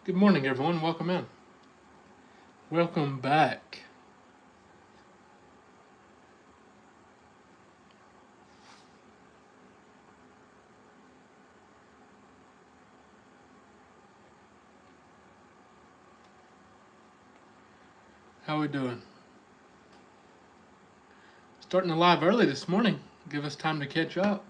Good morning, everyone. Welcome in. Welcome back. How we doing? Starting the live early this morning. Give us time to catch up.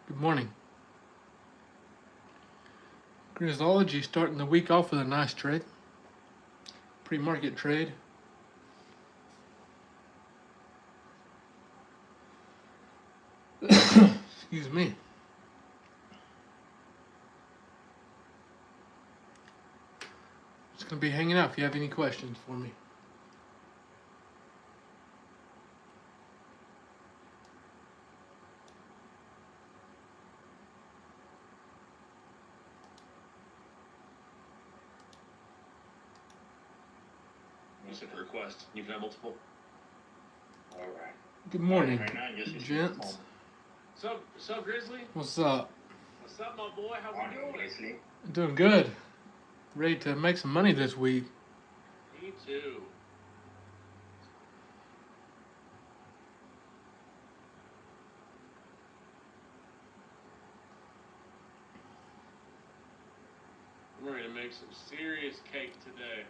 Good morning. Grisology starting the week off with a nice trade. Pre-market trade. Excuse me. Just going to be hanging out if you have any questions for me. You said request. You can have multiple. All right. Good morning, Right now, gents. What's up, Grizzly? What's up? What's up, my boy? How we doing? Grizzly. Doing good. Ready to make some money this week. Me too. We're gonna make some serious cake today.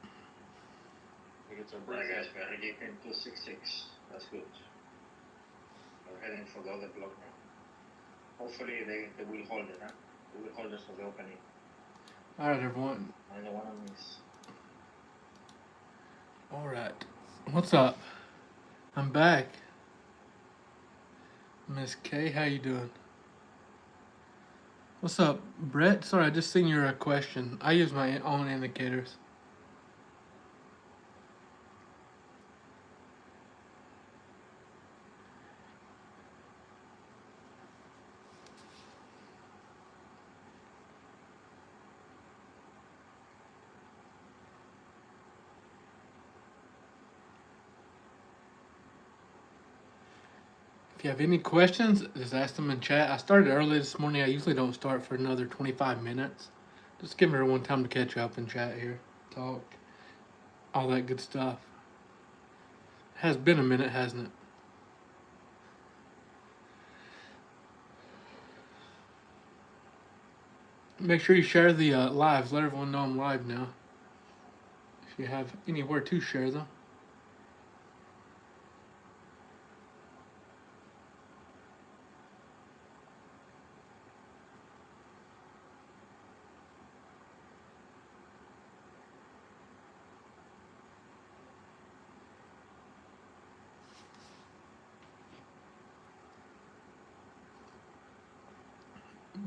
I think it's our Right, birthday. guys, we are already in 266. That's good. We're heading for the other block now. Hopefully they will hold it, huh? They will hold us for the opening. Alright, everyone. I don't want to miss. Alright. What's up? I'm back. Miss K, how you doing? What's up, Brett? Sorry, I just seen your question. I use my own indicators. If you have any questions, just ask them in chat. I started early this morning. I usually don't start for another 25 minutes. Just give everyone time to catch up and chat here, talk, all that good stuff. Has been a minute, hasn't it? Make sure you share the lives. Let everyone know I'm live now. If you have anywhere to share them.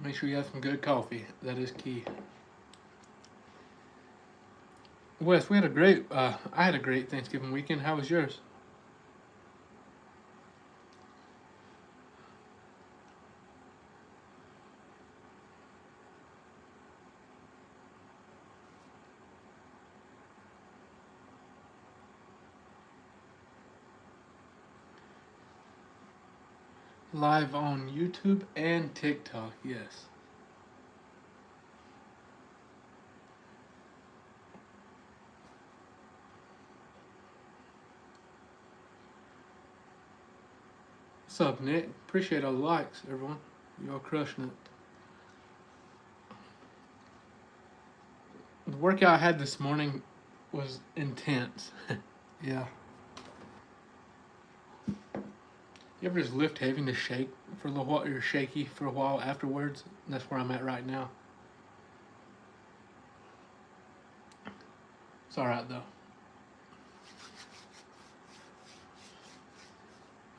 Make sure you have some good coffee. That is key. Wes, we had a great. I had a great Thanksgiving weekend. How was yours? Live on YouTube and TikTok. Yes. What's up, Nick? Appreciate all the likes, everyone. You're all crushing it. The workout I had this morning was intense. Yeah. You ever just lift heavy and just shake for a little while? You're shaky for a while afterwards. That's where I'm at right now. It's all right though.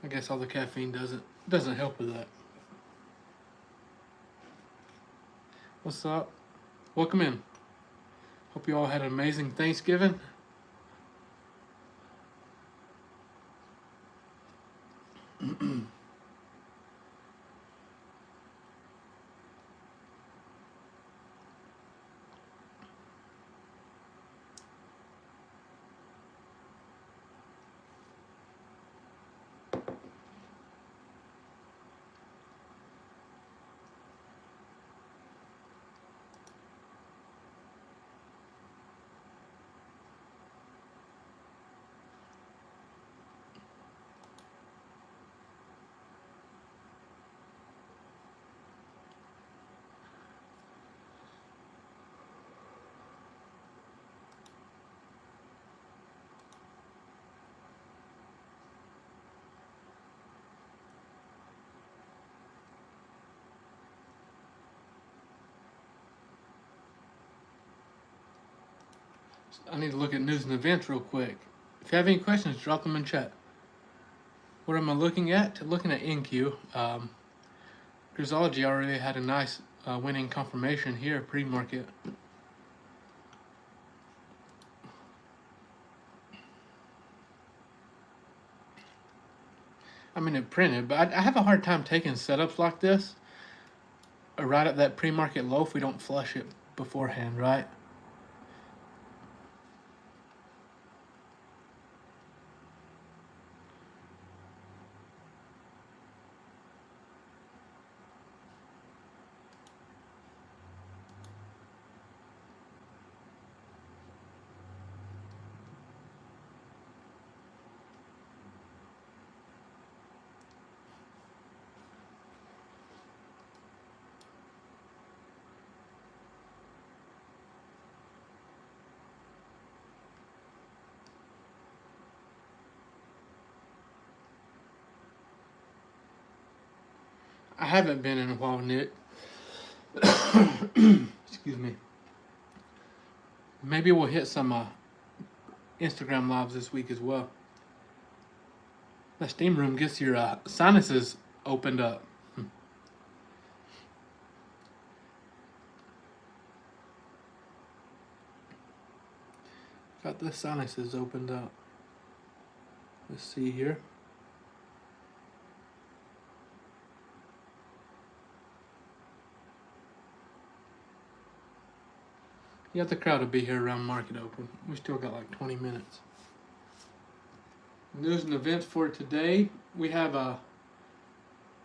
I guess all the caffeine doesn't help with that. What's up? Welcome in. Hope you all had an amazing Thanksgiving. I need to look at news and events real quick. If you have any questions, drop them in chat. What am I looking at? Looking at NQ. Grisology already had a nice winning confirmation here pre-market. I mean, it printed, but I have a hard time taking setups like this right at that pre-market low if we don't flush it beforehand, right? I haven't been in a while, Nick. Excuse me. Maybe we'll hit some Instagram lives this week as well. The steam room gets your sinuses opened up. Got the sinuses opened up. Let's see here. Yeah, the crowd will be here around market open. We still got like 20 minutes. News and events for today. We have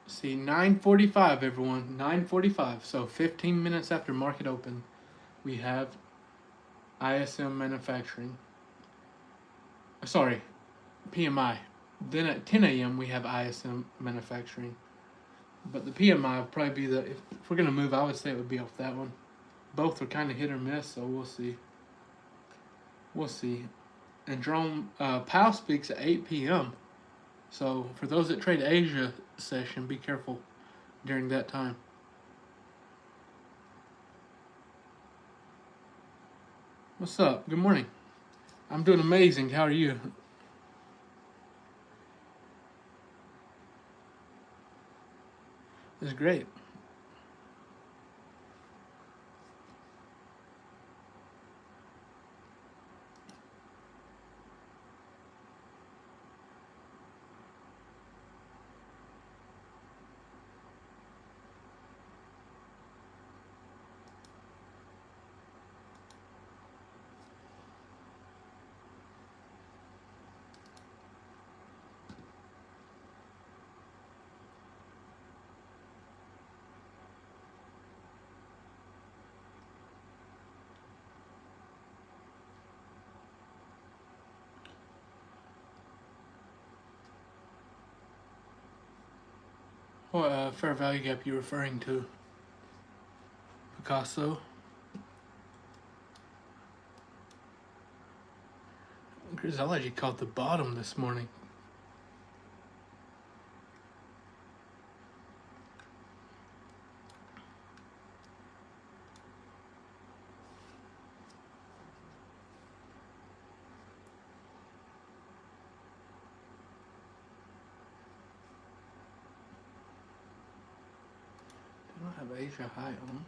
9:45 everyone. 9:45. So 15 minutes after market open, we have ISM manufacturing. Sorry, PMI. Then at 10 a.m. we have ISM manufacturing. But the PMI will probably be if we're gonna move, I would say it would be off that one. Both are kind of hit or miss, so we'll see. We'll see. And Jerome Powell speaks at 8 p.m. So for those that trade Asia session, be careful during that time. What's up? Good morning. I'm doing amazing. How are you? It's great. What fair value gap you referring to? Picasso? Grisology caught the bottom this morning. I don't have Asia high on.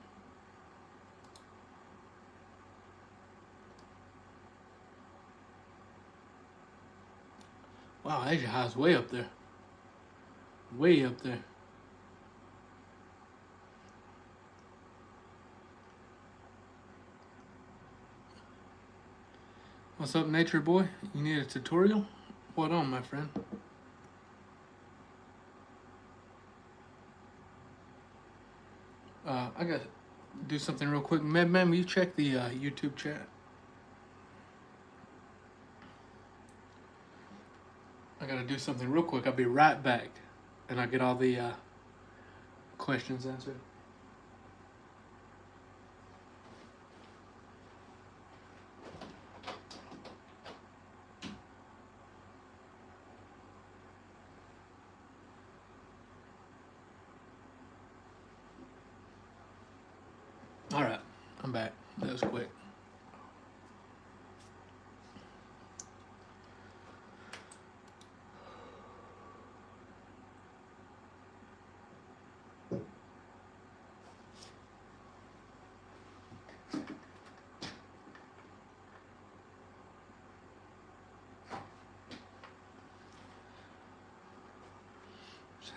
Wow, Asia high is way up there. Way up there. What's up, Nature Boy? You need a tutorial? What on, my friend? I gotta do something real quick. Man, will you check the YouTube chat? I gotta do something real quick. I'll be right back. And I'll get all the questions answered. Alright, I'm back. That was quick.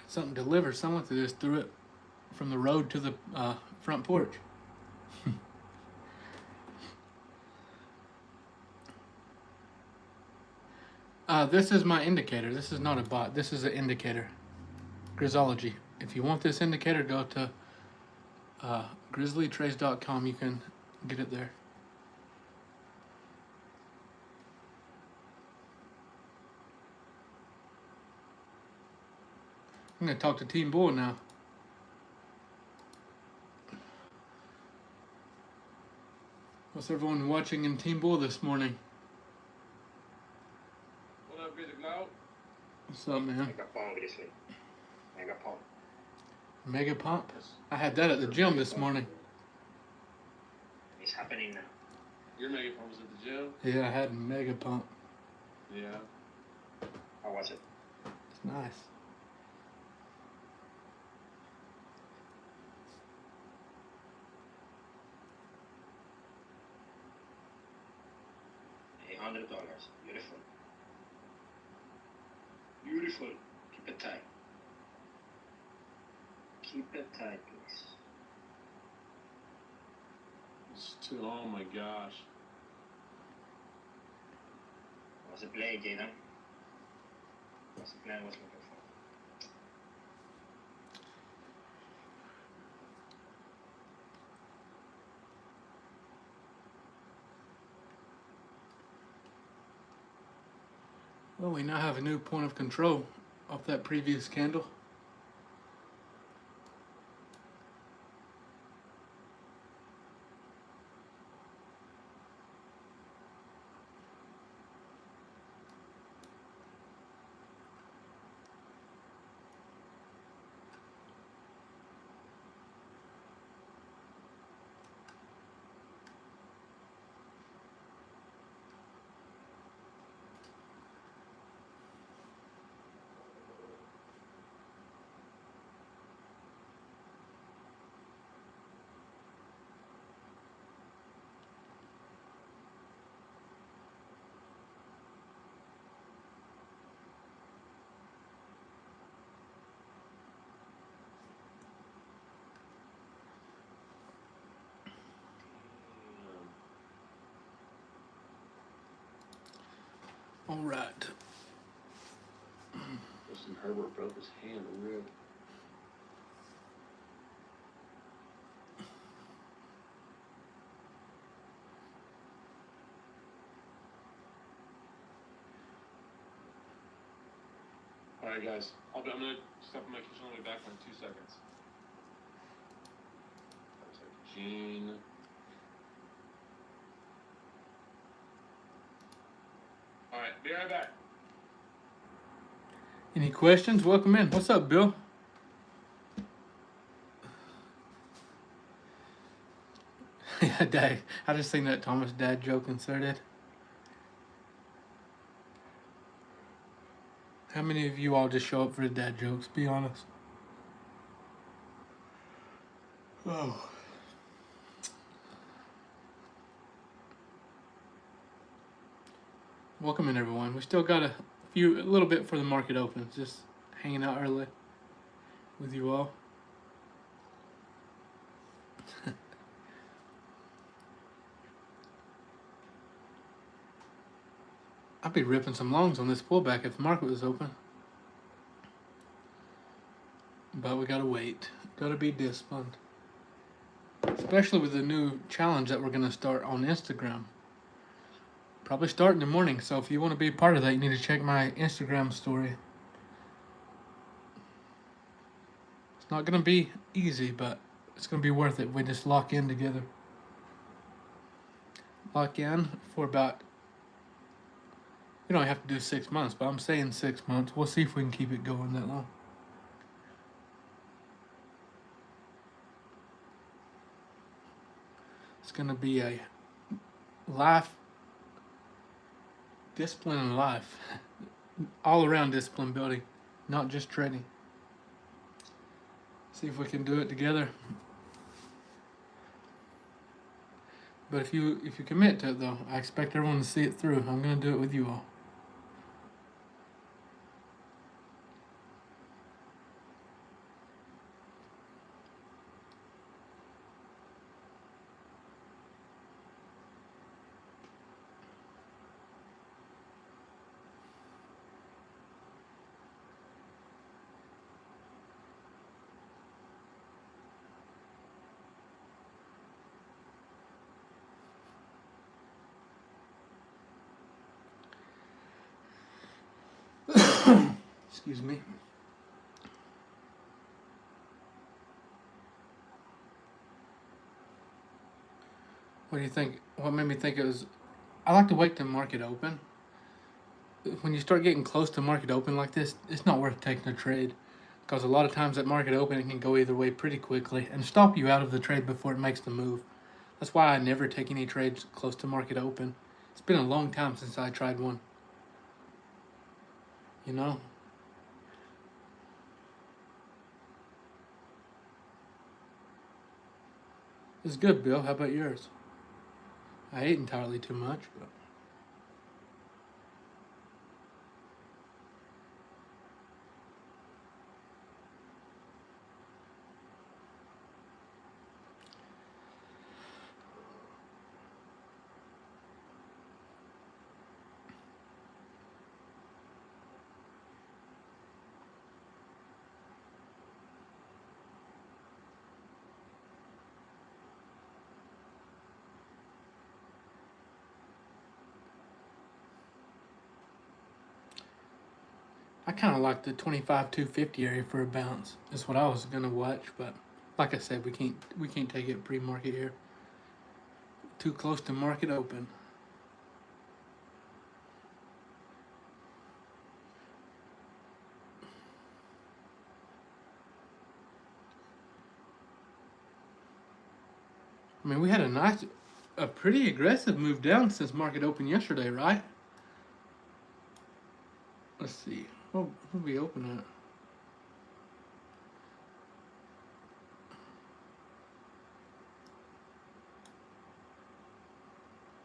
Something delivered. Someone just threw it from the road to the front porch. This is my indicator. This is not a bot. This is an indicator. Grizzology. If you want this indicator, go to grizzlytrace.com. You can get it there. I'm going to talk to Team Bull now. What's everyone watching in Team Bull this morning? What up, Big Loud? What's up, man? Mega pump, Grizzly. Mega pump. Mega Pump? I had that at the gym this morning. It's happening now. Your mega pump was at the gym? Yeah, I had Mega Pump. Yeah. How was it? It's nice. $100. Beautiful. Beautiful. Keep it tight. Keep it tight, please. It's too, oh my gosh. What's the play, Jaden? What's the plan? What's looking for? Well, we now have a new point of control off that previous candle. All right. Justin Herbert broke his hand real. Alright, guys. I'm gonna step in my kitchen. I'll be back in 2 seconds. Gene. Alright, be right back. Any questions? Welcome in. What's up, Bill? Yeah, Dad. I just seen that Thomas dad joke inserted. How many of you all just show up for the dad jokes? Be honest. Oh. Welcome in, everyone. We still got a little bit for the market opens. Just hanging out early with you all. I'd be ripping some longs on this pullback if the market was open. But we gotta wait. Gotta be disciplined. Especially with the new challenge that we're gonna start on Instagram. Probably start in the morning, so if you want to be a part of that, you need to check my Instagram story. It's not gonna be easy, but it's gonna be worth it if we just lock in together. Lock in for about, you don't have to do 6 months, but I'm saying 6 months. We'll see if we can keep it going that long. It's gonna be a life discipline in life, all around discipline building, not just trading. See if we can do it together. But if you commit to it, though, I expect everyone to see it through. I'm gonna do it with you all. Excuse me. What do you think? What made me think it was? I like to wait till market open. When you start getting close to market open like this, it's not worth taking a trade, because a lot of times at market open it can go either way pretty quickly and stop you out of the trade before it makes the move. That's why I never take any trades close to market open. It's been a long time since I tried one. You know? It's good, Bill. How about yours? I ate entirely too much, but I kind of like the 25-250 area for a bounce. That's what I was gonna watch, but like I said, we can't take it pre-market here. Too close to market open. I mean, we had a pretty aggressive move down since market open yesterday, right? Let's see. What we open at?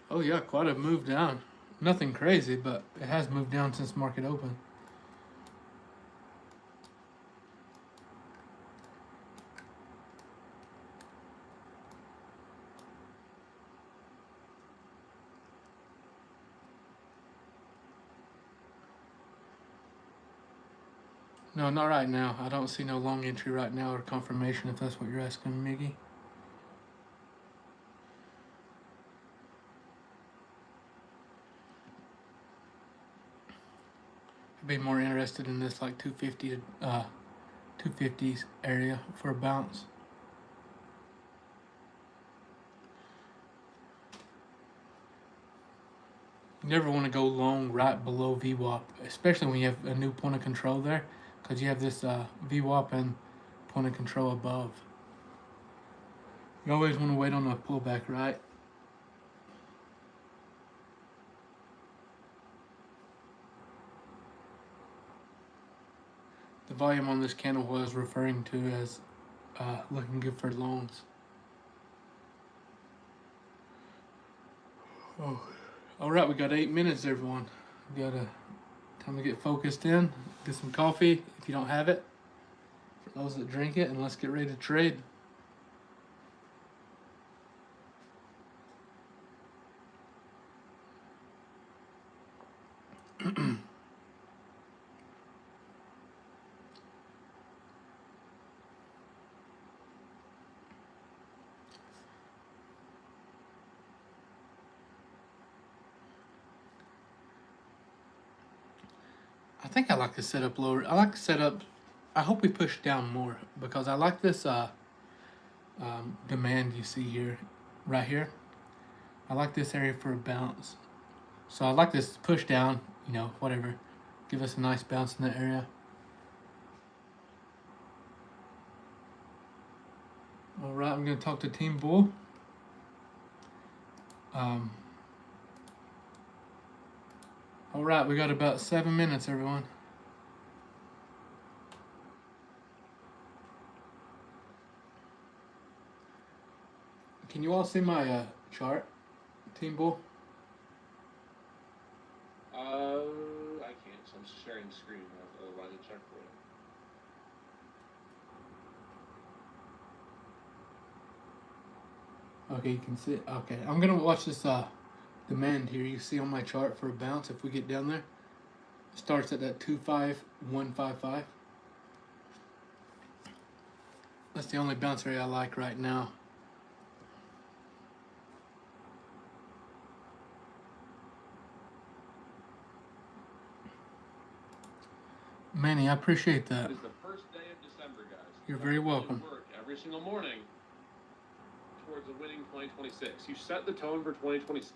Oh yeah, quite a move down. Nothing crazy, but it has moved down since market open. No, not right now. I don't see no long entry right now or confirmation if that's what you're asking, Miggy. I'd be more interested in this like 250 to 250s area for a bounce. You never want to go long right below VWAP, especially when you have a new point of control there, because you have this VWAP and point of control above. You always want to wait on a pullback, right? The volume on this candle was referring to as looking good for longs. Oh, all right, we got 8 minutes, everyone. We got time to get focused in, get some coffee if you don't have it, for those that drink it, and let's get ready to trade. I think I like to set up lower. I like to set up. I hope we push down more because I like this demand you see here, right here. I like this area for a bounce. So I like this push down, you know, whatever. Give us a nice bounce in that area. All right, I'm going to talk to Team Bull. All right, we got about 7 minutes, everyone. Can you all see my chart, Team Bull? I can't, so I'm sharing the screen. Otherwise, I'll check for it. Okay, you can see it. Okay, I'm gonna watch this demand here. You see on my chart for a bounce if we get down there. It starts at that 25155. That's the only bounce area I like right now. Manny, I appreciate that. It is the first day of December, guys. You're very welcome. You work every single morning towards a winning 2026. You set the tone for 2026.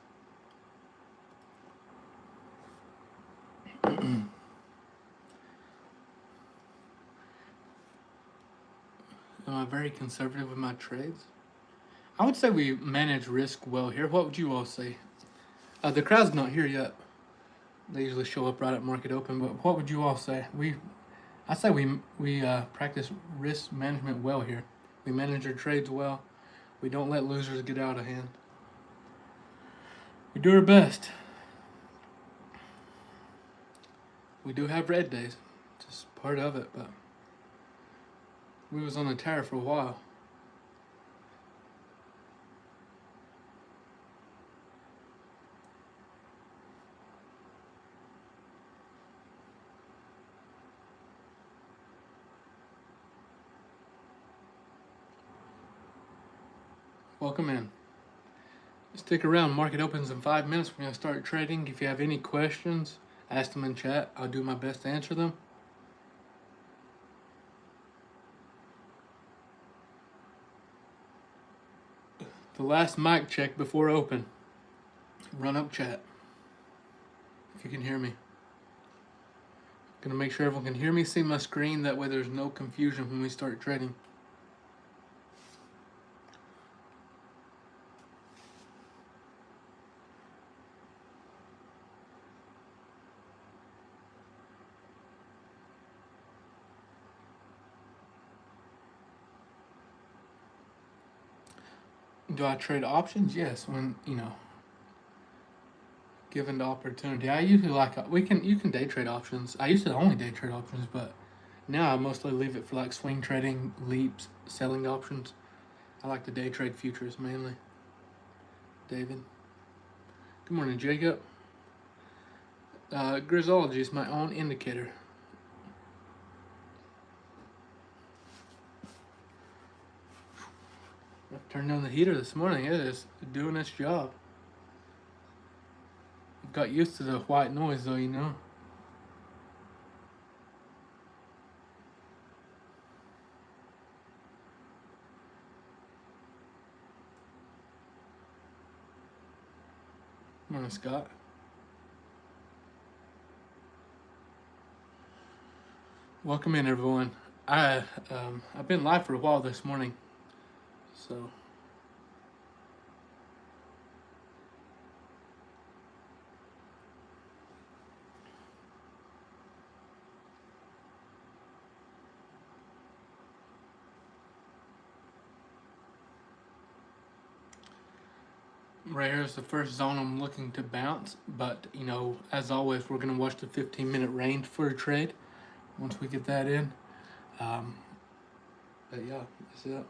Am I very conservative with my trades? I would say we manage risk well here. What would you all say? The crowd's not here yet. They usually show up right at market open. But what would you all say? I say we practice risk management well here. We manage our trades well. We don't let losers get out of hand. We do our best. We do have red days, just part of it. But we was on the tower for a while. Welcome in. Stick around. Market opens in 5 minutes. We're going to start trading. If you have any questions, ask them in chat. I'll do my best to answer them. The last mic check before open. Run up chat. If you can hear me. Gonna make sure everyone can hear me, see my screen. That way there's no confusion when we start trading. Do I trade options? Yes, when given the opportunity. I usually you can day trade options. I used to only day trade options, but now I mostly leave it for like swing trading, leaps, selling options. I like to day trade futures mainly. David. Good morning, Jacob. Grizzology is my own indicator. I've turned on the heater this morning. It is doing its job. Got used to the white noise though, Morning, Scott. Welcome in, everyone. I've been live for a while this morning, so right here is the first zone I'm looking to bounce. But as always, we're gonna watch the 15-minute range for a trade once we get that in. But yeah, that's it.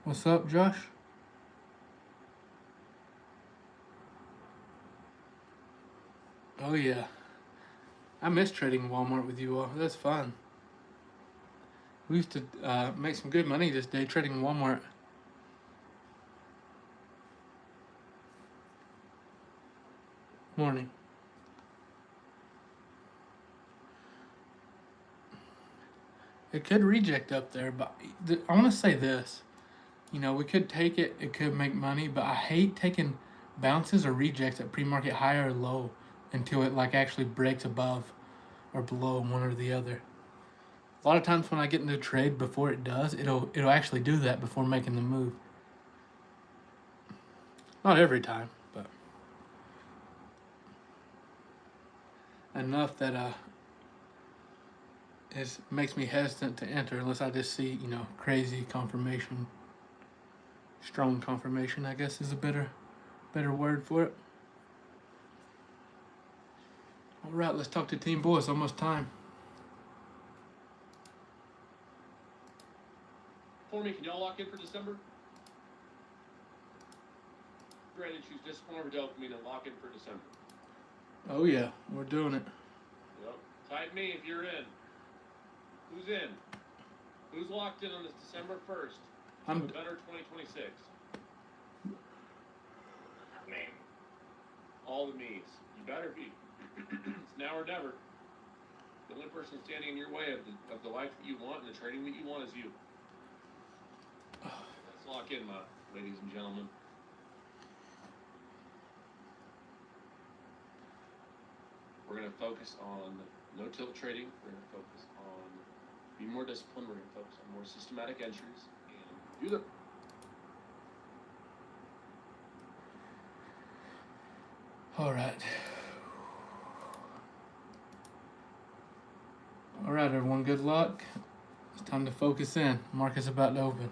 What's up, Josh? Oh yeah, I miss trading Walmart with you all. That's fun. We used to make some good money this day trading Walmart. Morning. It could reject up there, but I want to say this. We could take it. It could make money, but I hate taking bounces or rejects at pre-market high or low until it actually breaks above or below one or the other. A lot of times when I get into a trade before it does, it'll actually do that before making the move. Not every time, but enough that it makes me hesitant to enter unless I just see crazy confirmation. Strong confirmation, I guess, is a better word for it. All right, let's talk to Team Boys. Almost time. For me, can y'all lock in for December? Ready to choose discipline over dopamine and lock in for December. Oh yeah, we're doing it. Yep. Type me if you're in. Who's in? Who's locked in on this December 1st? I'm a better 2026. all the me's. You better be. It's now or never. The only person standing in your way of the life that you want and the trading that you want is you. Let's lock in, my ladies and gentlemen. We're going to focus on no-tilt trading. We're going to focus on be more disciplined. We're going to focus on more systematic entries and do them. All right. All right, everyone. Good luck. It's time to focus in. Market's about to open.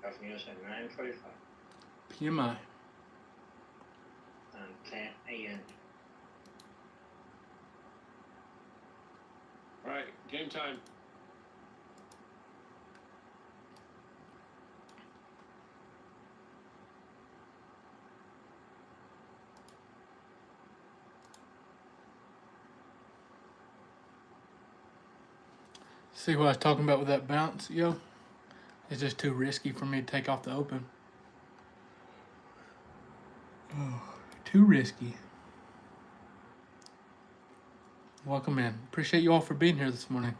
We have news at 9:45 PMI. and 10 a.m. All right, game time. See what I was talking about with that bounce, yo? It's just too risky for me to take off the open. Oh, too risky. Welcome in. Appreciate you all for being here this morning.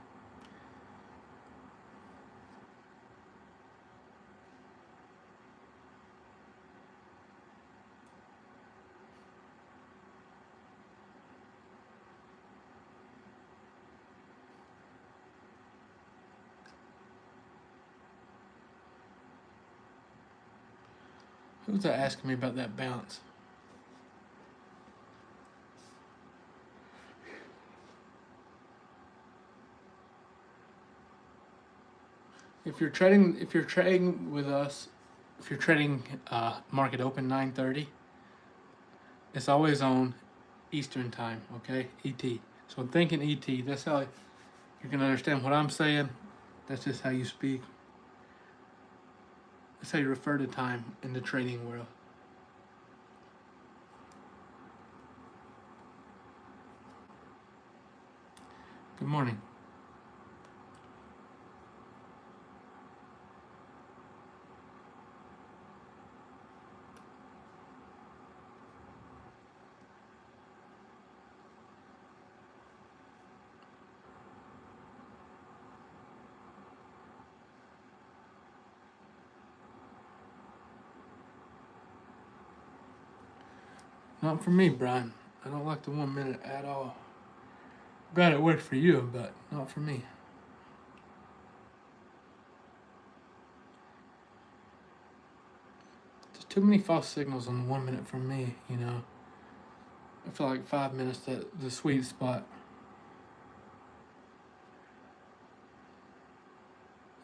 Who's that asking me about that bounce? If you're trading with us, if you're trading market open 9:30, it's always on Eastern time, okay? ET. So I'm thinking ET. That's how you can understand what I'm saying. That's just how you speak. That's how you refer to time in the trading world. Good morning. Not for me, Brian. I don't like the 1 minute at all. Glad it worked for you, but not for me. There's too many false signals on the 1 minute for me, you know. I feel like 5 minutes the sweet spot.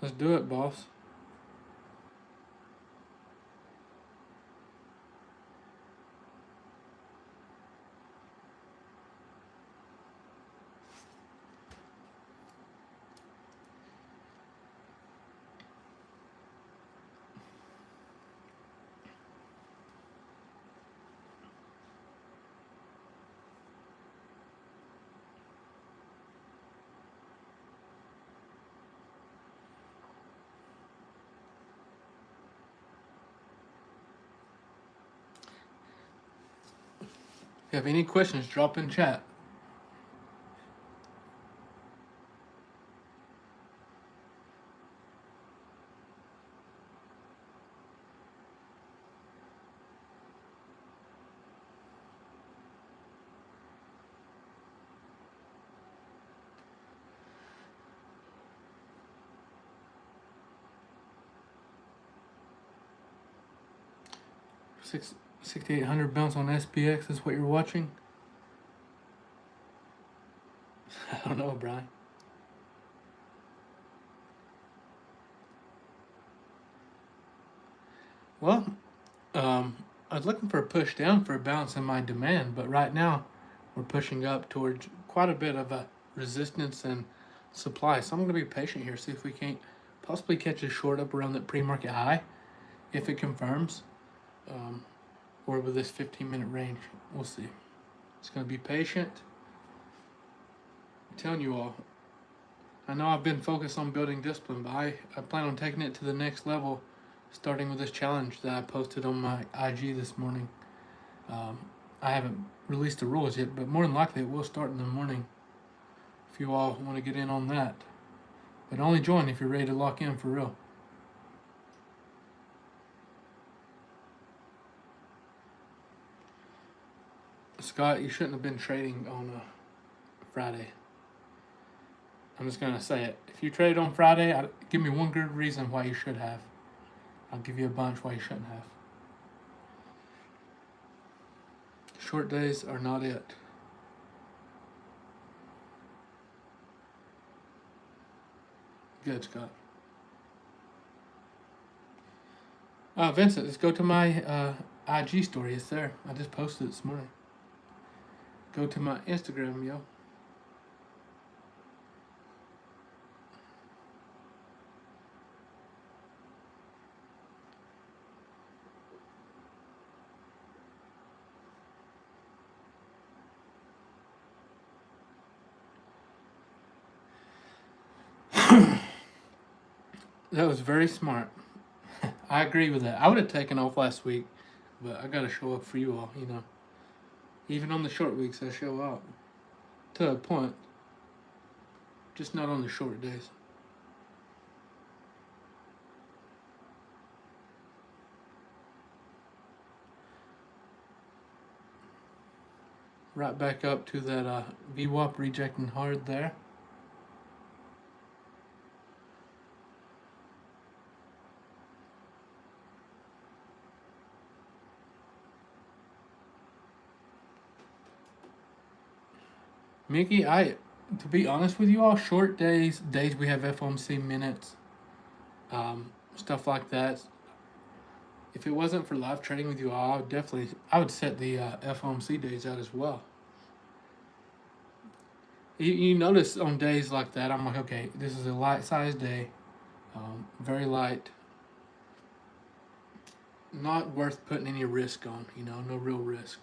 Let's do it, boss. If you have any questions, drop in chat. Six 6,800 bounce on SPX is what you're watching? I don't know, Brian. Well, I was looking for a push down for a bounce in my demand, but right now we're pushing up towards quite a bit of a resistance and supply. So I'm going to be patient here, see if we can't possibly catch a short up around that pre-market high if it confirms, or with this 15-minute range. We'll see. It's going to be patient. I'm telling you all, I know I've been focused on building discipline, but I plan on taking it to the next level, starting with this challenge that I posted on my IG this morning. Um, I haven't released the rules yet, but more than likely it will start in the morning if you all want to get in on that. But only join if you're ready to lock in for real. Scott, you shouldn't have been trading on a Friday. I'm just gonna say it. If you traded on Friday, give me one good reason why you should have. I'll give you a bunch why you shouldn't have. Short days are not it. Good, Scott. Vincent, let's go to my IG story. It's there. I just posted it this morning. Go to my Instagram, yo. That was very smart. I agree with that. I would have taken off last week, but I gotta show up for you all, you know. Even on the short weeks, I show up. To a point. Just not on the short days. Right back up to that VWAP rejecting hard there. Mickey, to be honest with you all, short days we have FOMC minutes, stuff like that. If it wasn't for live trading with you all, I would set the FOMC days out as well. You notice on days like that, I'm like, okay, this is a light size day, very light, not worth putting any risk on, you know, no real risk.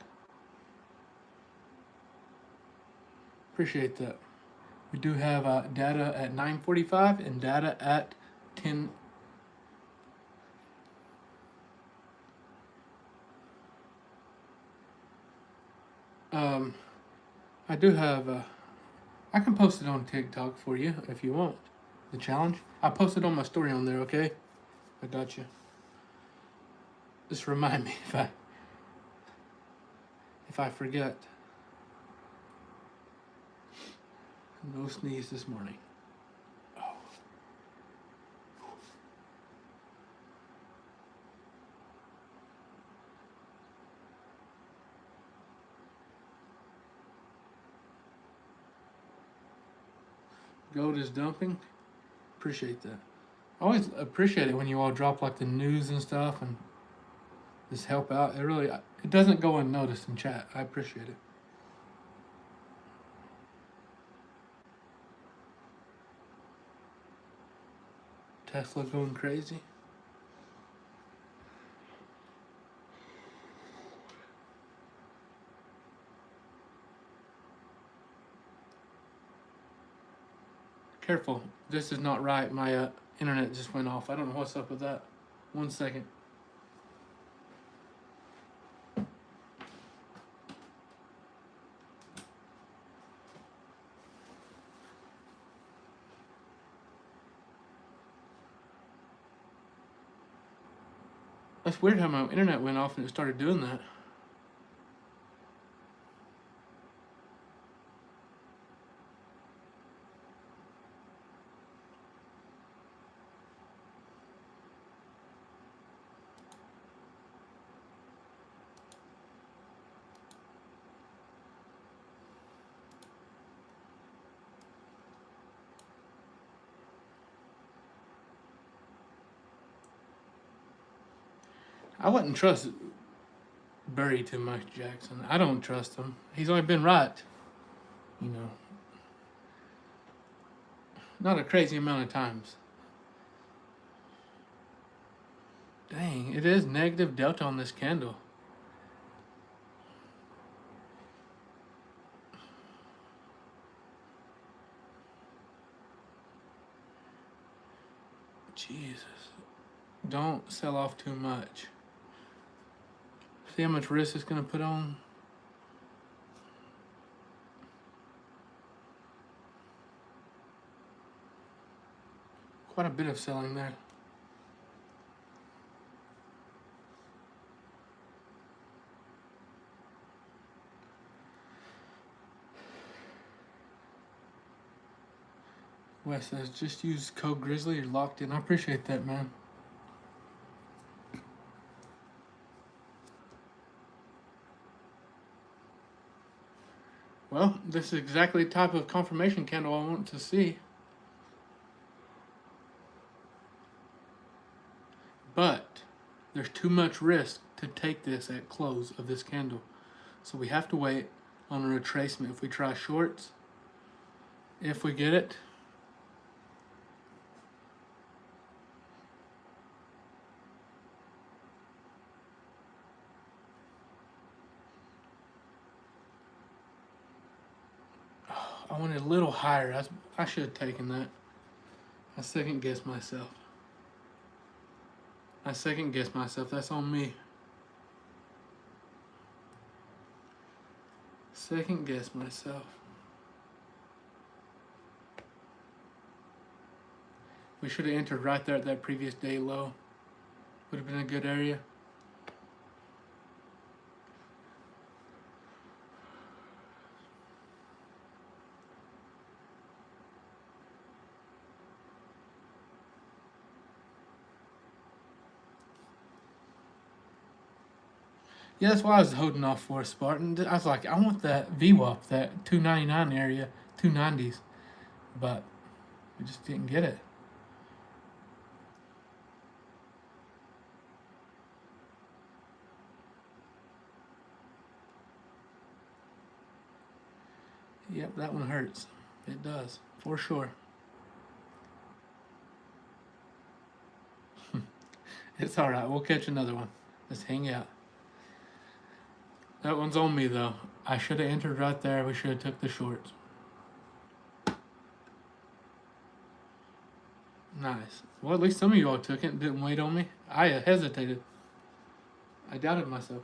Appreciate that. We do have data at 9:45 and data at 10. I do have. I can post it on TikTok for you if you want. The challenge. I posted on my story on there. Okay, I got you. Just remind me if I forget. No sneeze this morning. Oh. Gold is dumping. Appreciate that. I always appreciate it when you all drop like the news and stuff and just help out. It doesn't go unnoticed in chat. I appreciate it. Tesla going crazy. Careful. This is not right. My internet just went off. I don't know what's up with that. 1 second. That's weird how my internet went off and it started doing that. I wouldn't trust Burry too much, Jackson. I don't trust him. He's only been right, you know, not a crazy amount of times. Dang, it is negative delta on this candle. Jesus. Don't sell off too much. See how much risk it's going to put on? Quite a bit of selling there. Wes says, just use code Grizzly, you're locked in. I appreciate that, man. Well, this is exactly the type of confirmation candle I want to see. But there's too much risk to take this at close of this candle. So we have to wait on a retracement if we try shorts. If we get it, I wanted a little higher. I should have taken that. I second guessed myself. That's on me. Second guess myself. We should have entered right there at that previous day low. Would have been a good area. Yeah, that's why I was holding off for a Spartan. I was like, I want that VWAP, that 299 area, 290s, but we just didn't get it. Yep, that one hurts. It does, for sure. It's all right. We'll catch another one. Let's hang out. That one's on me though. I should have entered right there. We should have took the shorts. Nice. Well, at least some of you all took it and didn't wait on me. I hesitated. I doubted myself.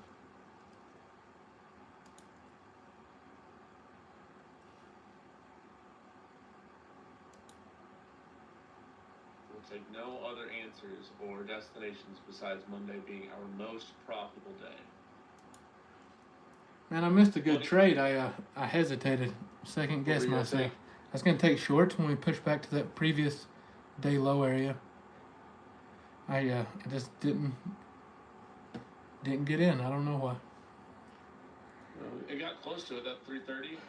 We'll take no other answers or destinations besides Monday being our most profitable day. Man, I missed a good trade. I hesitated. Second What guessed were you gonna myself. take? I was gonna take shorts when we pushed back to that previous day low area. I just didn't get in. I don't know why. It got close to it at 3:30.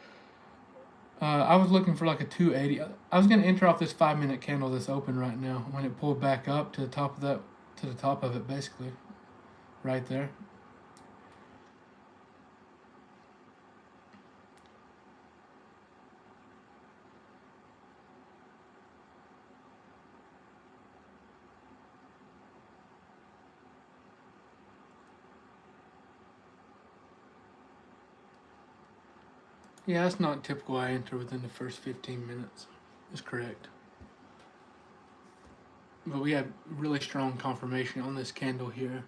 I was looking for like a 280. I was gonna enter off this 5-minute candle that's open right now when it pulled back up to the top of it, basically, right there. Yeah, that's not typical. I enter within the first 15 minutes. Is correct. But we had really strong confirmation on this candle here.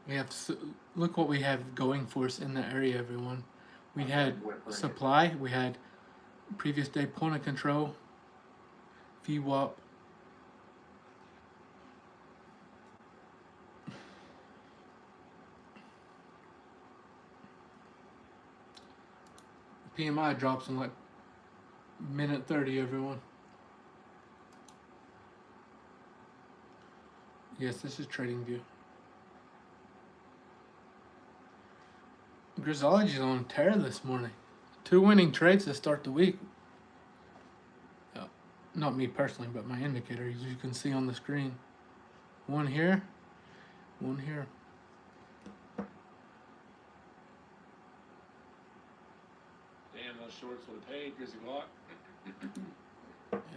We have look what we have going for us in that area, everyone. We had supply. We had previous day point of control. VWAP. PMI drops in like minute 30, everyone. Yes, this is TradingView. Grizzology's on tear this morning. 2 winning trades to start the week. Not me personally, but my indicator, as you can see on the screen. One here, one here. Damn, those shorts would have paid, Grizzly Glock.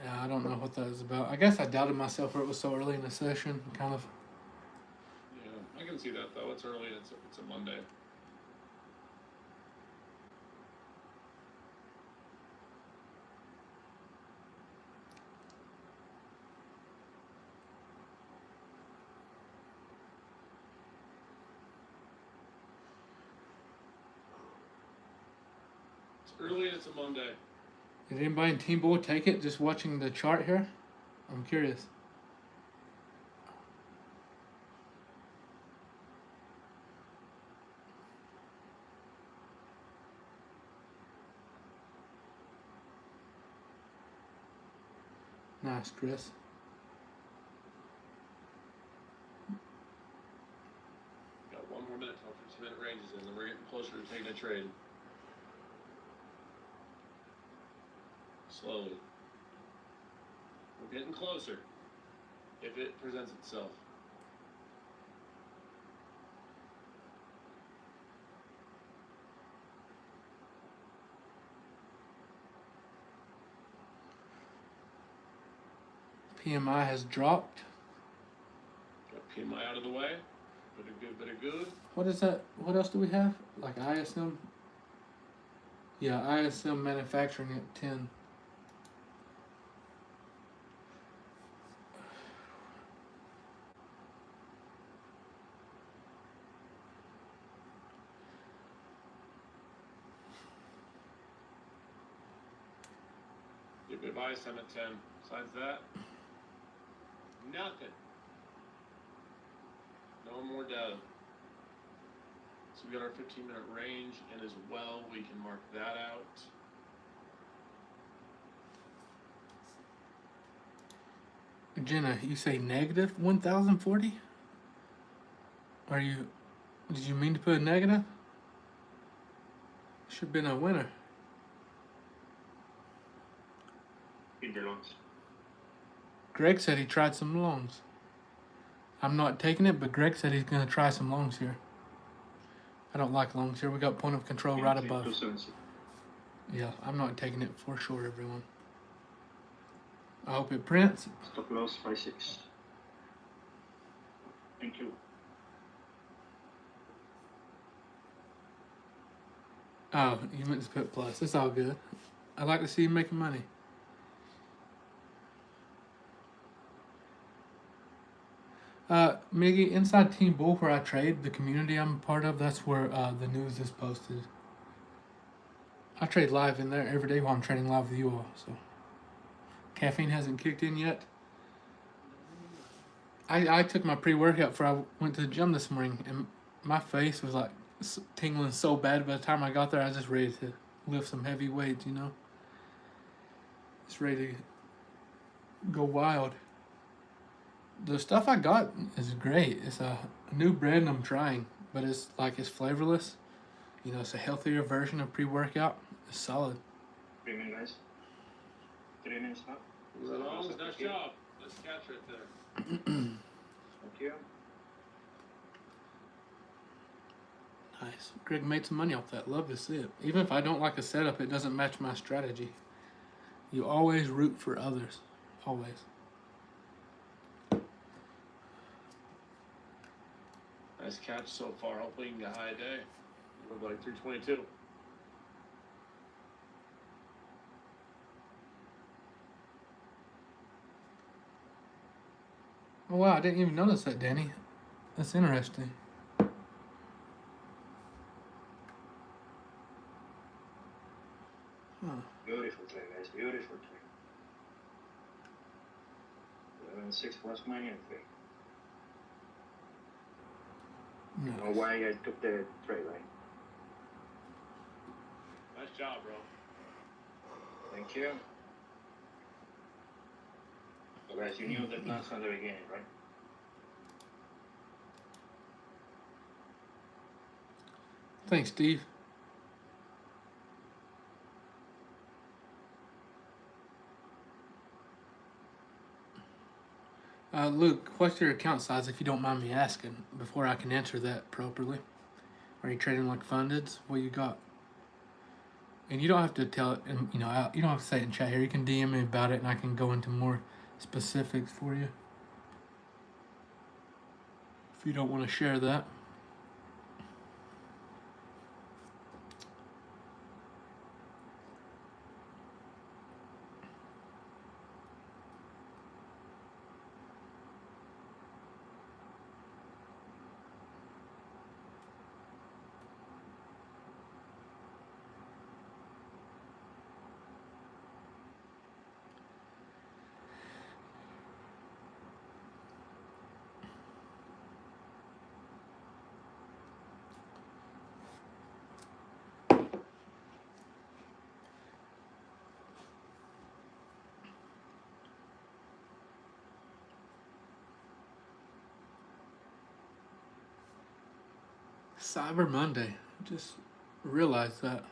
Yeah, I don't know what that is about. I guess I doubted myself where it was so early in the session. Kind of. Yeah, I can see that though. It's early. It's a Monday. It's early and it's a Monday. Did anybody in Team Bull take it just watching the chart here? I'm curious. Nice, Chris. Got 1 more minute till 15-minute range is in, then we're getting closer to taking a trade. Slowly. We're getting closer. If it presents itself. PMI has dropped. Got PMI out of the way. Bit of good. What is that? What else do we have? Like ISM? Yeah, ISM manufacturing at 10. Give me advice, I'm at 10. Besides that, nothing. No more data. So we got our 15-minute range, and as well, we can mark that out. Jenna, you say negative 1040? Are you? Did you mean to put a negative? Should have been a winner. In the longs. Greg said he tried some longs. I'm not taking it, but Greg said he's gonna try some longs here. I don't like longs here. We got point of control right above. 270. Yeah, I'm not taking it for sure, everyone. I hope it prints. Stop loss 5-6. Thank you. Oh, you meant to put plus. It's all good. I like to see you making money. Miggy, inside Team Bull where I trade, the community I'm a part of, that's where the news is posted. I trade live in there every day while I'm trading live with you all, so. Caffeine hasn't kicked in yet. I took my pre-workout before I went to the gym this morning, and my face was like tingling so bad. By the time I got there, I was just ready to lift some heavy weights, you know? Just ready to go wild. The stuff I got is great. It's a new brand I'm trying, but it's flavorless. You know, it's a healthier version of pre-workout. It's solid. 3 minutes, guys. 3 minutes now. Long, nice job. Nice catch right there. Thank you. Nice. Greg made some money off that. Love to see it. Even if I don't like a setup, it doesn't match my strategy. You always root for others. Always. Nice catch so far. Hopefully you can get high day. We're like 322. Oh wow, I didn't even notice that, Danny. That's interesting. Huh. Beautiful trade, guys. Beautiful trade. 6 plus money and 3. Nice. I don't know why I took the trade, right? Nice job, bro. Thank you. So guys, you knew the plans from the beginning, right? Thanks, Steve. Luke, what's your account size if you don't mind me asking before I can answer that properly? Are you trading like fundeds? What you got? And you don't have to tell it, and you know, you don't have to say it in chat here. You can DM me about it, and I can go into more specifics for you. If you don't want to share that. Cyber Monday. Just realized that.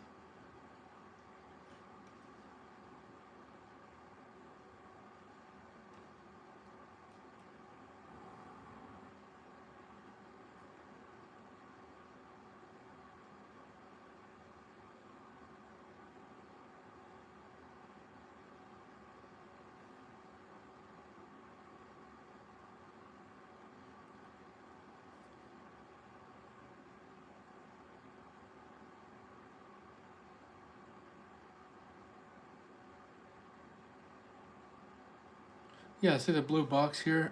Yeah, see the blue box here,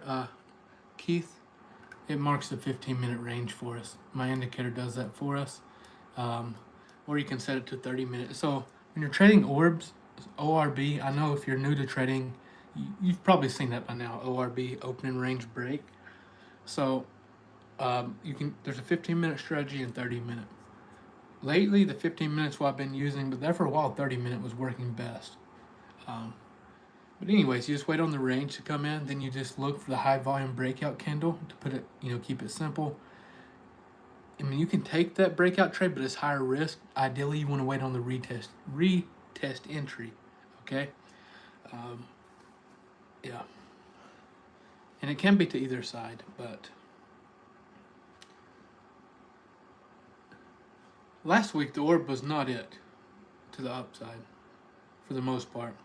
Keith? It marks the 15-minute range for us. My indicator does that for us. Or you can set it to 30 minutes. So when you're trading orbs, ORB, I know if you're new to trading, you've probably seen that by now, ORB, opening range break. So you can. There's a 15-minute strategy and 30-minute. Lately, the 15 minutes what I've been using, but there for a while, 30-minute was working best. Um, but anyways, you just wait on the range to come in, then you just look for the high volume breakout candle to put it, keep it simple. I mean, you can take that breakout trade, but it's higher risk. Ideally, you want to wait on the retest entry. Okay. Um, yeah. And it can be to either side, but last week the orb was not it to the upside for the most part.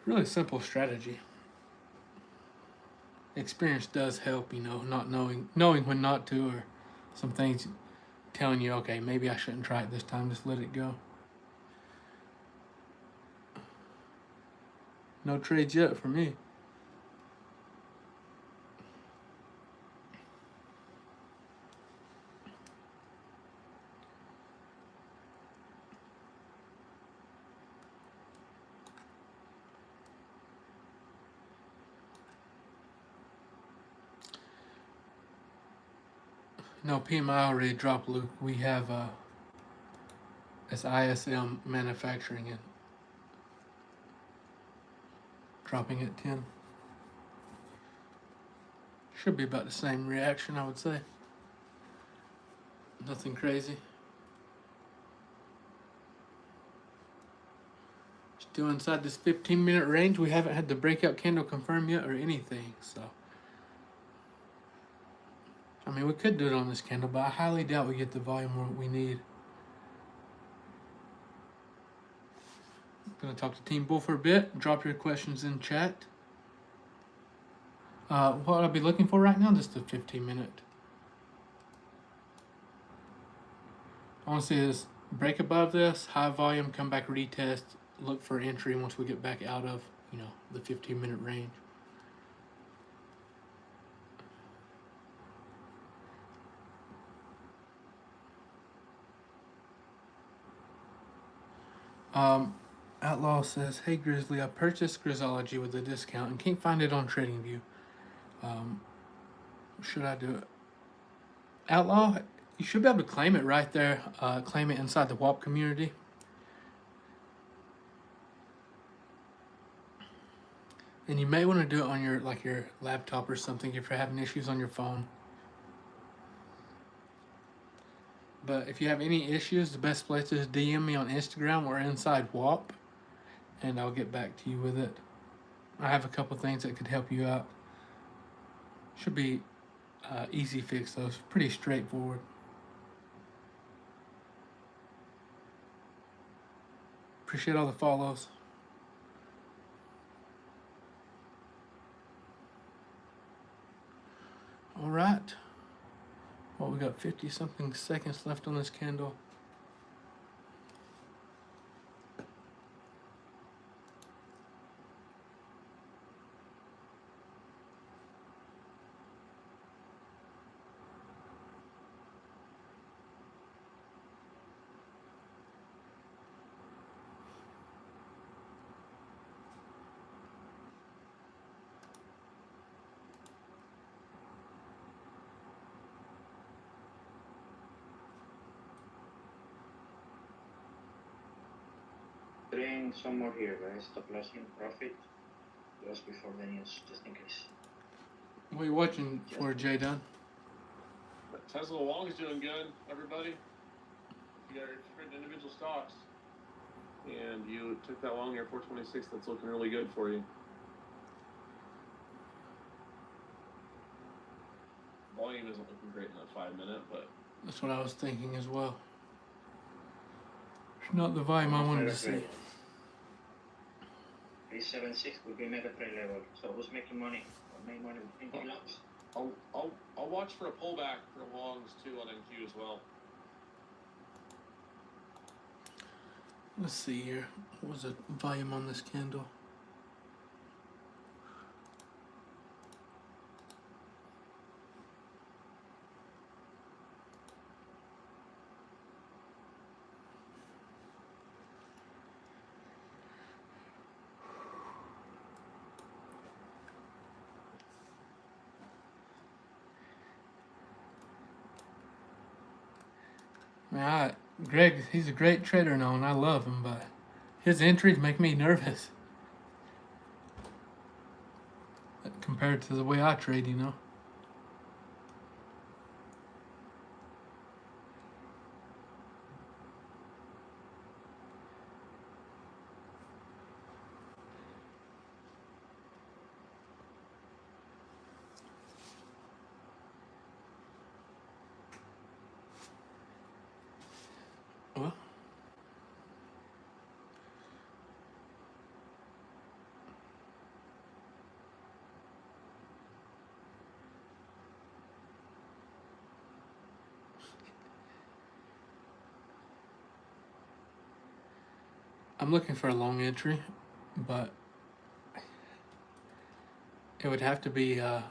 Really simple strategy. Experience does help, not knowing when not to, or some things telling you, okay, maybe I shouldn't try it this time, just let it go. No trades yet for me. No, PMI already dropped, Luke. We have it's ISM manufacturing it, dropping at 10. Should be about the same reaction, I would say. Nothing crazy. Still inside this 15-minute range. We haven't had the breakout candle confirm yet or anything, so. I mean, we could do it on this candle, but I highly doubt we get the volume we need. I'm going to talk to Team Bull for a bit. Drop your questions in chat. What I'll be looking for right now, just a 15-minute. I want to see this break above this, high volume, come back retest, look for entry once we get back out of, the 15-minute range. Outlaw says, "Hey Grizzly, I purchased Grizzology with a discount and can't find it on TradingView. Should I do it?" Outlaw, you should be able to claim it right there. Claim it inside the WAP community. And you may want to do it on your laptop or something if you're having issues on your phone. But if you have any issues, the best place is DM me on Instagram or inside WAP, and I'll get back to you with it. I have a couple things that could help you out. Should be easy fix though. It's pretty straightforward. Appreciate all the follows. All right. Well, we got 50 something seconds left on this candle. Doing some more here, guys. Stop loss in profit. just before the news, just in case. What are you watching for, Jay Dunn? Tesla Long is doing good, everybody. You got different individual stocks, and you took that long near 426. That's looking really good for you. Volume isn't looking great in that 5 minute, but That's what I was thinking as well. It's not the volume I wanted to see. 376 would be mega trade level. So who's making money? Or make money with thinking lots? I'll watch for a pullback for longs too on NQ as well. Let's see here. What was the volume on this candle? Man, Greg, he's a great trader now, and I love him, but his entries make me nervous compared to the way I trade, you know. Well, I'm looking for a long entry, but it would have to be a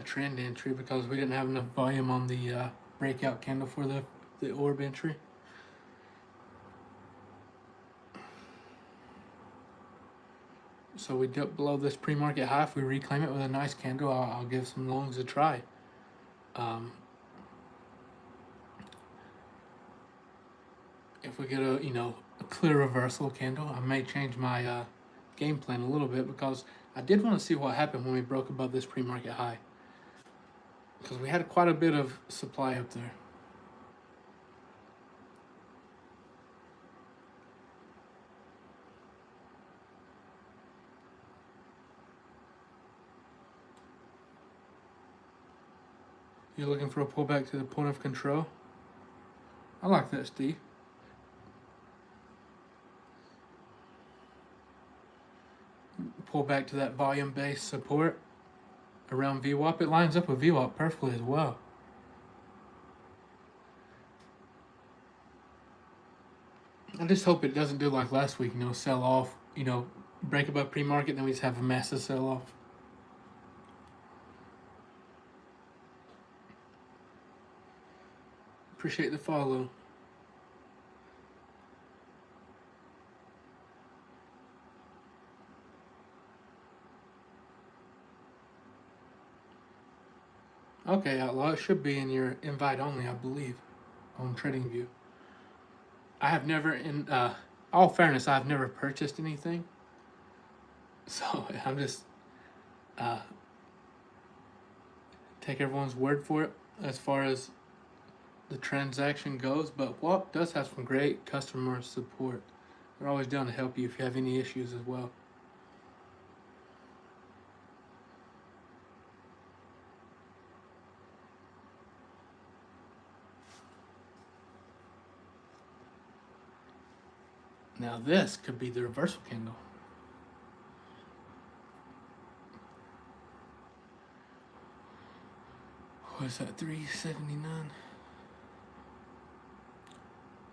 trend entry because we didn't have enough volume on the breakout candle for the orb entry. So we dip below this pre-market high. If we reclaim it with a nice candle, I'll give some longs a try. If we get a clear reversal candle, I may change my game plan a little bit because I did want to see what happened when we broke above this pre-market high because we had quite a bit of supply up there. You're looking for a pullback to the point of control? I like that, Steve. Pull back to that volume-based support around VWAP. It lines up with VWAP perfectly as well. I just hope it doesn't do like last week, sell off, break above pre-market, then we just have a massive sell-off. Appreciate the follow. Okay, Outlaw, it should be in your invite only, I believe, on TradingView. I have never, in all fairness, I've never purchased anything. So I'm just take everyone's word for it as far as the transaction goes. But WAP does have some great customer support. They're always down to help you if you have any issues as well. Now this could be the reversal candle. What is that, 379?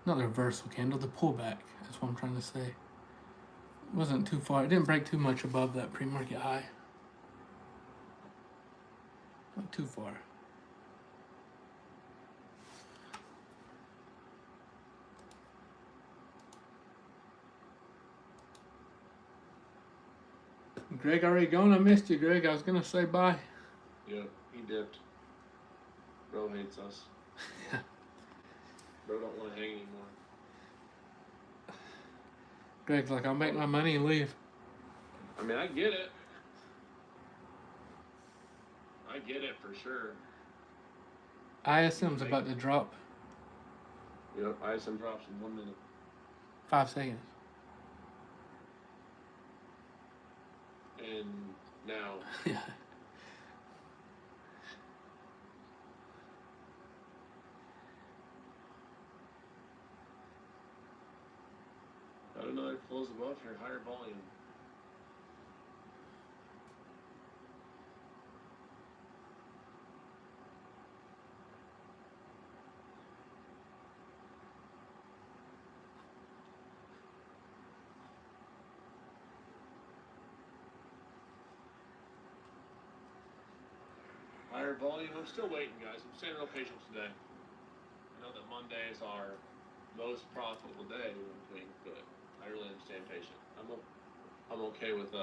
Not the reversal candle, the pullback. That's what I'm trying to say. It wasn't too far. It didn't break too much above that pre-market high. Not too far. Greg already gone? I missed you, Greg. I was gonna say bye. yeah, he dipped. Bro hates us. Bro don't want to hang anymore. Greg's like, I'll make my money and leave. I mean, I get it. I get it for sure. ISM's about to drop. Yep, ISM drops in 1 minute. 5 seconds. And now, Yeah. got another close above here, higher volume. Higher volume. I'm still waiting, guys. I'm staying real patient today. I know that Monday is our most profitable day in between, but I really am staying patient. I'm okay with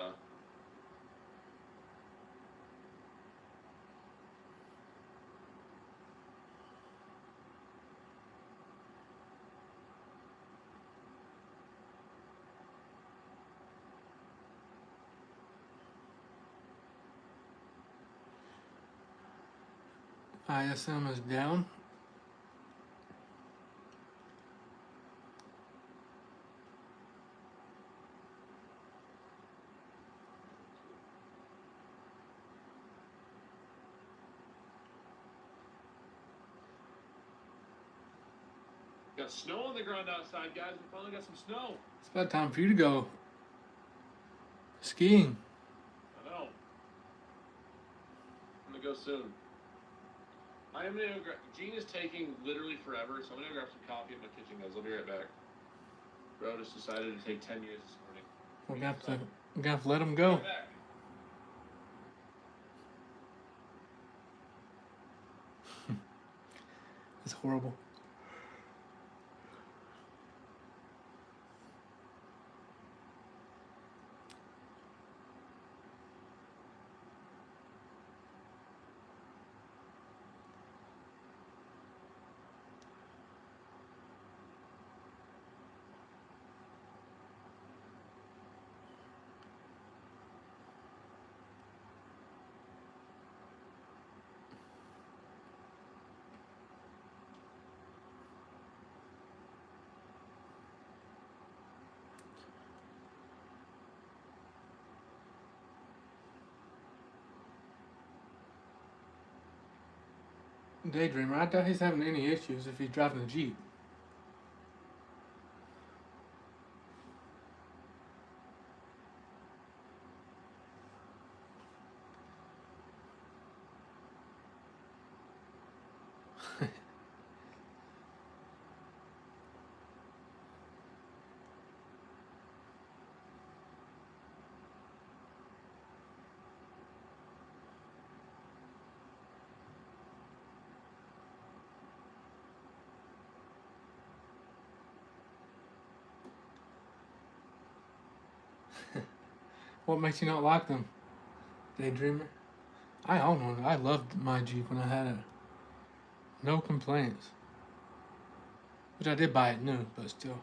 ISM is down. got snow on the ground outside, guys. We finally got some snow. It's about time for you to go skiing. I know. I'm gonna go soon. I am gonna go Gene is taking literally forever, so I'm gonna grab some coffee in my kitchen, guys. I'll be right back. Bro just decided to take 10 years this morning. We're gonna have to let him go. Right back. It's horrible. Daydreamer, I doubt he's having any issues if he's driving a Jeep. What makes you not like them, Daydreamer? I own one. I loved my Jeep when I had it. No complaints. Which I did buy it new, but still.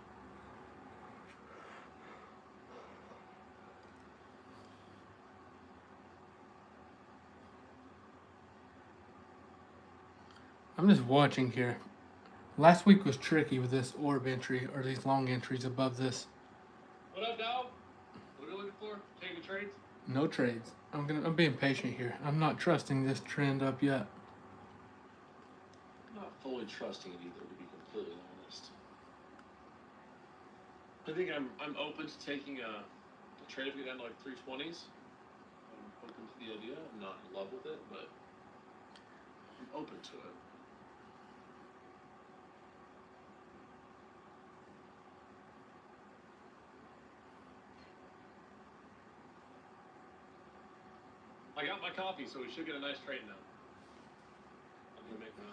I'm just watching here. Last week was tricky with this orb entry, or these long entries above this. What up, dog? What are you looking for? Taking trades? No trades. I'm being patient here. I'm not trusting this trend up yet. I'm not fully trusting it either, to be completely honest. I think I'm open to taking a trade if we get down to like 320s. I'm open to the idea. I'm not in love with it, but I'm open to it. I got my coffee, so we should get a nice trade now. I'm gonna make my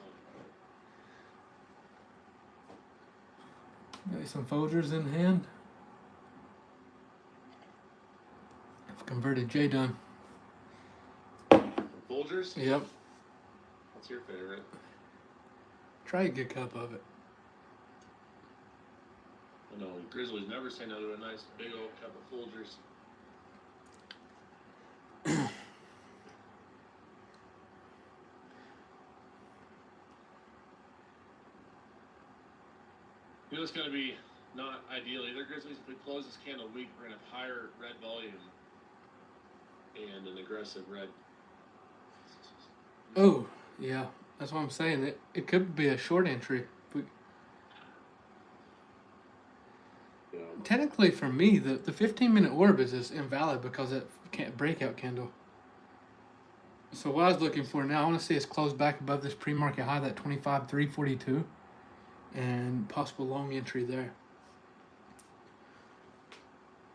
own. Got some Folgers in hand. I've converted J done. Folgers? Yep. What's your favorite? Try a good cup of it. I know Grizzlies never say no to a nice big old cup of Folgers. You know, it's going to be not ideal either, Grizzlies. If we close this candle weak, we're going to have higher red volume and an aggressive red. Oh, yeah. That's what I'm saying. It could be a short entry. Yeah. Technically, for me, the 15-minute orb is just invalid because it can't breakout candle. So what I was looking for now, I want to see us close back above this pre-market high, that 25,342, and possible long entry there.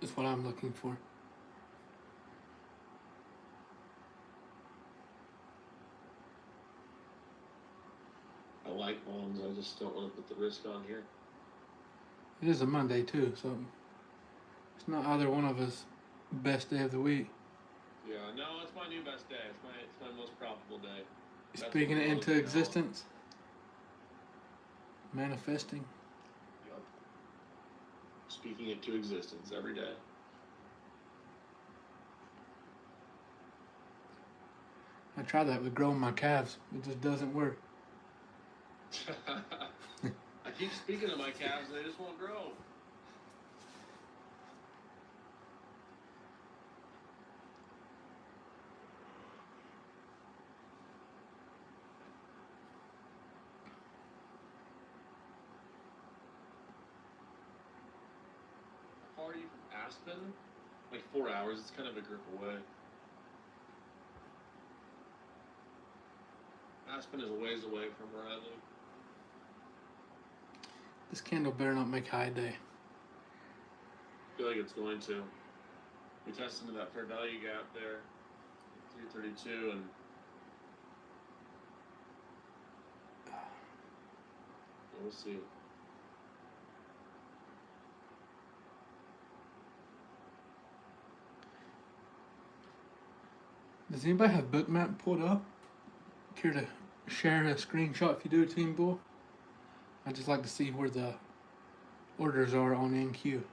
That's what I'm looking for. I like longs. I just don't want to put the risk on here. It is a Monday too, so it's not either one of us best day of the week. Yeah, no, it's my new best day. It's my most profitable day. That's Speaking what it we're into looking at. existence, manifesting. Yep. Speaking it to existence every day. I tried that with growing my calves. It just doesn't work. I keep speaking of my calves, they just won't grow. How far are you from Aspen? Like 4 hours. It's kind of a grip away. Aspen is a ways away from where I live. This candle better not make high day. I feel like it's going to. We tested into that fair value gap there, 332, and we'll see. Does anybody have Bookmap pulled up? Care to share a screenshot if you do, Team Bull? I'd just like to see where the orders are on NQ.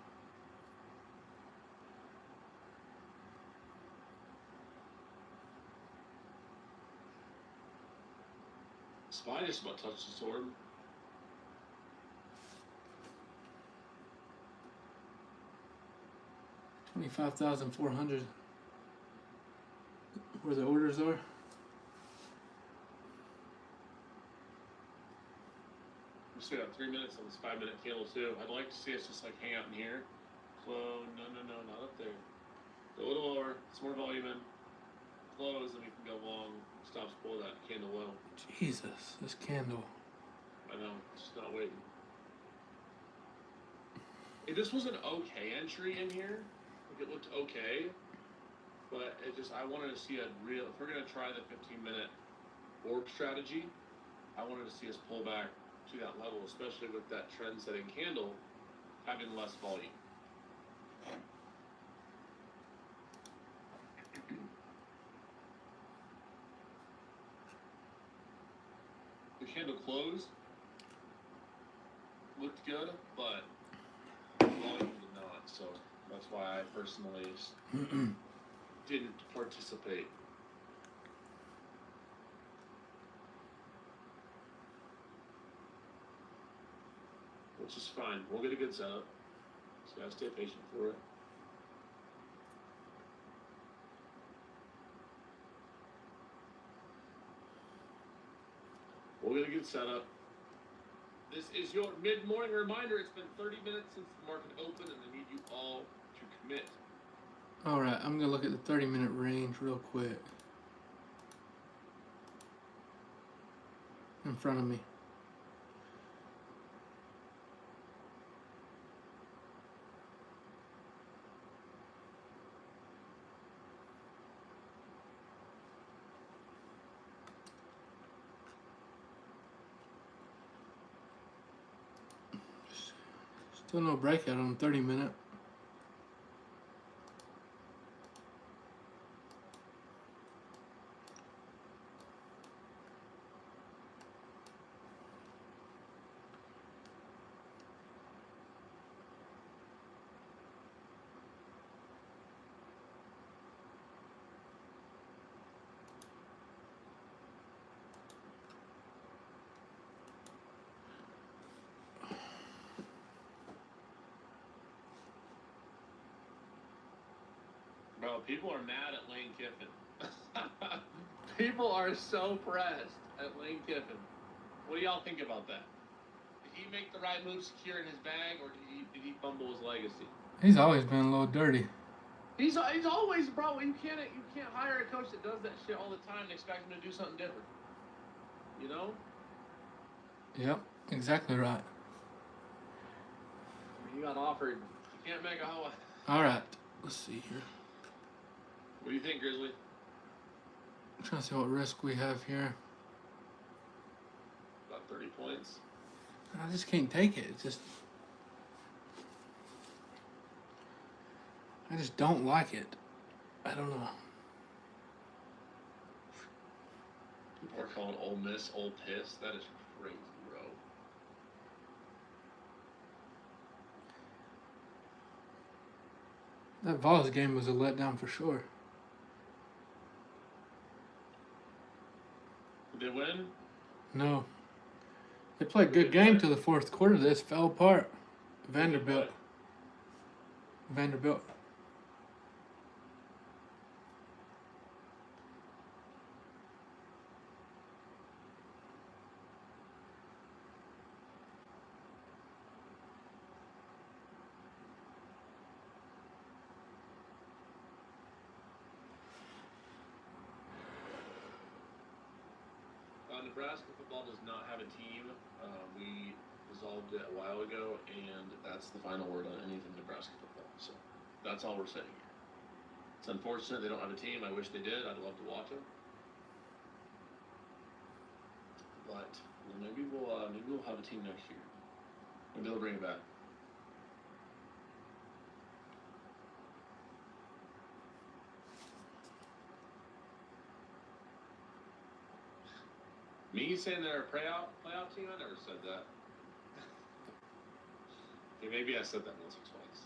Spy just about touched the sword. $25,400. Where the orders are. We still got 3 minutes on this 5-minute candle too. I'd like to see us just like hang out in here. Flow, no, not up there. Go lower, some more volume in. Close, and we can go long. Stops below that candle low. Jesus, this candle. I know, it's just not waiting. If this was an okay entry in here, like it looked okay, but it just, I wanted to see a real, if we're going to try the 15-minute orb strategy, I wanted to see us pull back to that level, especially with that trend-setting candle having less volume. The candle closed, looked good, but volume did not, so that's why I personally didn't participate. Which is fine. We'll get a good setup. Just gotta stay patient for it. We'll get a good setup. This is your mid-morning reminder. It's been 30 minutes since the market opened, and I need you all to commit. Alright, I'm going to look at the 30-minute range real quick. In front of me. Still no breakout on 30-minute. people are mad at Lane Kiffin. People are so pressed at Lane Kiffin. What do y'all think about that? Did he make the right move securing his bag, or did he fumble his legacy? He's always been a little dirty. He's always, bro. You can't hire a coach that does that shit all the time and expect him to do something different. You know? Yep, exactly right. He got offered. You can't make a hoe. All right, let's see here. What do you think, Grizzly? I'm trying to see what risk we have here. About 30 points. I just can't take it. I just don't like it. I don't know. People are calling Ole Miss Ole Piss. That is crazy, bro. That Vols game was a letdown for sure. Did they win? No. They played a good game till the fourth quarter. This fell apart. Vanderbilt. Nebraska football does not have a team. We resolved it a while ago, and that's the final word on anything Nebraska football. So that's all we're saying here. It's unfortunate they don't have a team. I wish they did. I'd love to watch them. But maybe we'll have a team next year. Maybe they'll bring it back. Me saying they're a playoff team? I never said that. Okay, maybe I said that once or twice.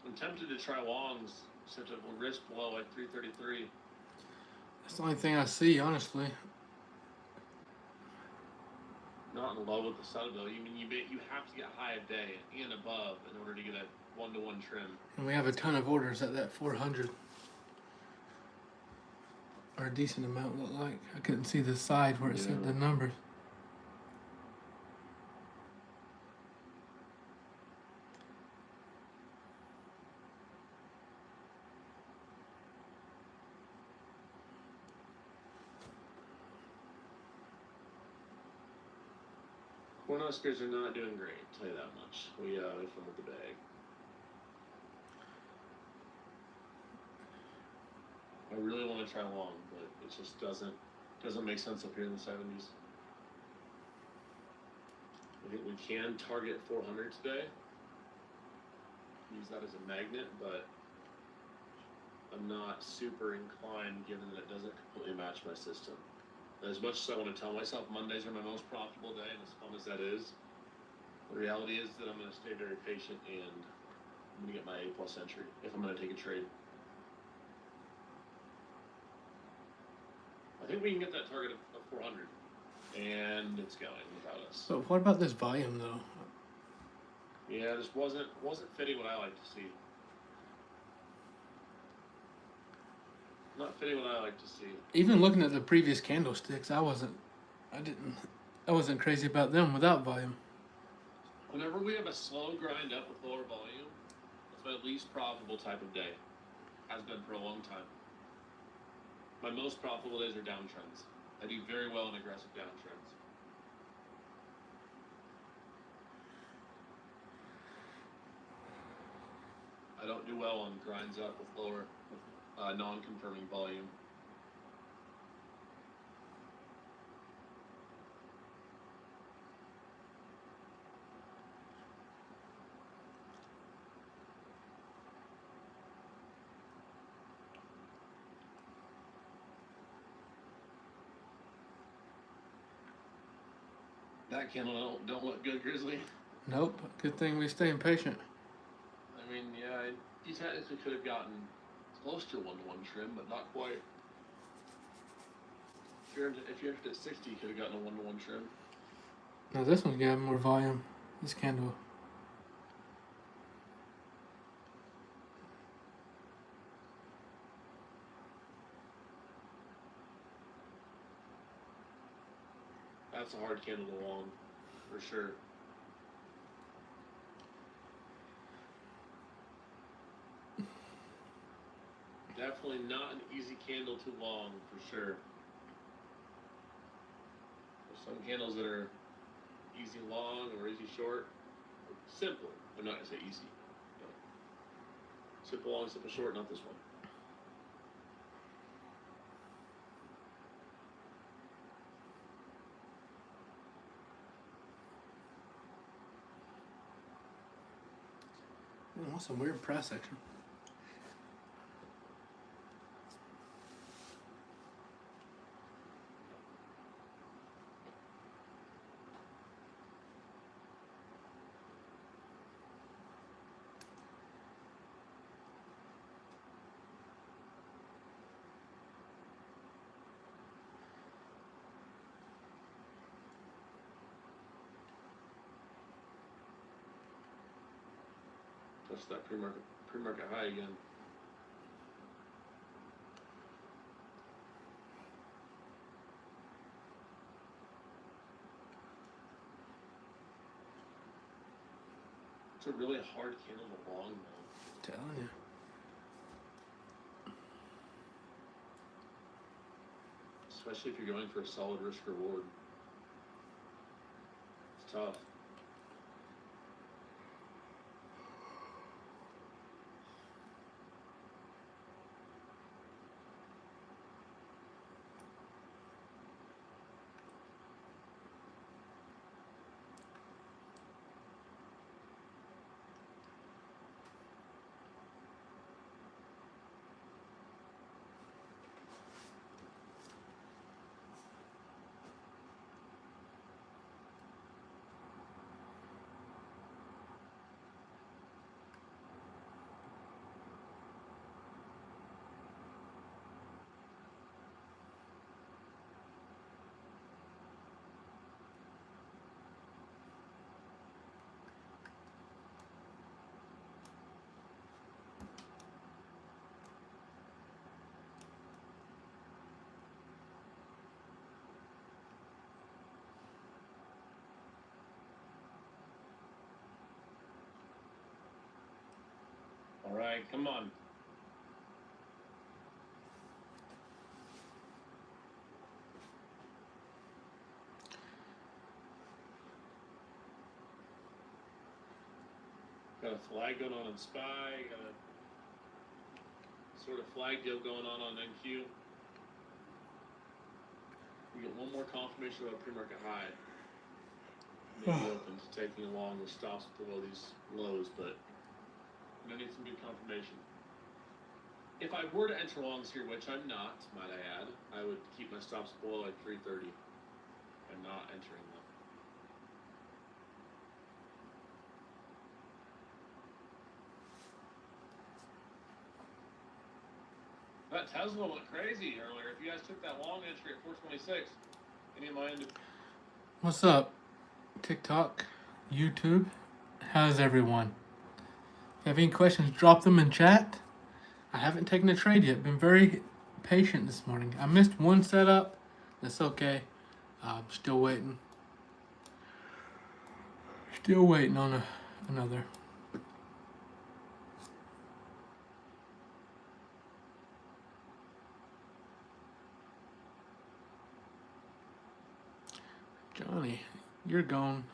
I'm tempted to try Wong's, such a risk below like 333. That's the only thing I see, honestly. Not in love with the Sun Belt. You have to get high of day and above in order to get a 1-to-1 trim. And we have a ton of orders at that 400. Or a decent amount, looked like. I couldn't see the side where it said the numbers. Cornhuskers are not doing great, I'll tell you that much. We fumbled the bag. I really want to try Long, but it just doesn't make sense up here in the 70s. I think we can target 400 today. Use that as a magnet, but I'm not super inclined given that it doesn't completely match my system. As much as I want to tell myself Mondays are my most profitable day, and as fun as that is, the reality is that I'm going to stay very patient and I'm going to get my A+ entry if I'm going to take a trade. I think we can get that target of 400, and it's going without us. But what about this volume, though? Yeah, this wasn't fitting what I like to see. Not fitting what I like to see. Even looking at the previous candlesticks, I wasn't crazy about them without volume. Whenever we have a slow grind up with lower volume, that's my least profitable type of day. Has been for a long time. My most profitable days are downtrends. I do very well in aggressive downtrends. I don't do well on grinds up with lower, non-confirming volume. That candle don't look good, Grizzly. Nope. Good thing we stay patient. I mean, yeah, you technically could have gotten close to a 1-to-1 trim, but not quite. If you're entered at 60, you could have gotten a 1-to-1 trim. Now this one's got more volume. This candle. That's a hard candle to long, for sure. Definitely not an easy candle to long, for sure. There's some candles that are easy long or easy short. Simple. I'm not gonna say easy. No. Simple long, simple short, not this one. Oh, some weird press action. Touch that pre-market high again. It's a really hard candle to long though. Telling you. Especially if you're going for a solid risk reward. It's tough. All right, come on. Got a flag going on SPY. Got a sort of flag deal going on NQ. We get one more confirmation of a pre-market high. Maybe open to taking along with stops below these lows, but I'm gonna need some good confirmation. If I were to enter longs here, which I'm not, might I add, I would keep my stops below like 330 and not entering them. That Tesla went crazy earlier. If you guys took that long entry at 426, any mind? What's up, TikTok, YouTube? How's everyone? If you have any questions, drop them in chat. I haven't taken a trade yet. Been very patient this morning. I missed one setup. That's okay. Still waiting. Still waiting on another. Johnny, you're gone.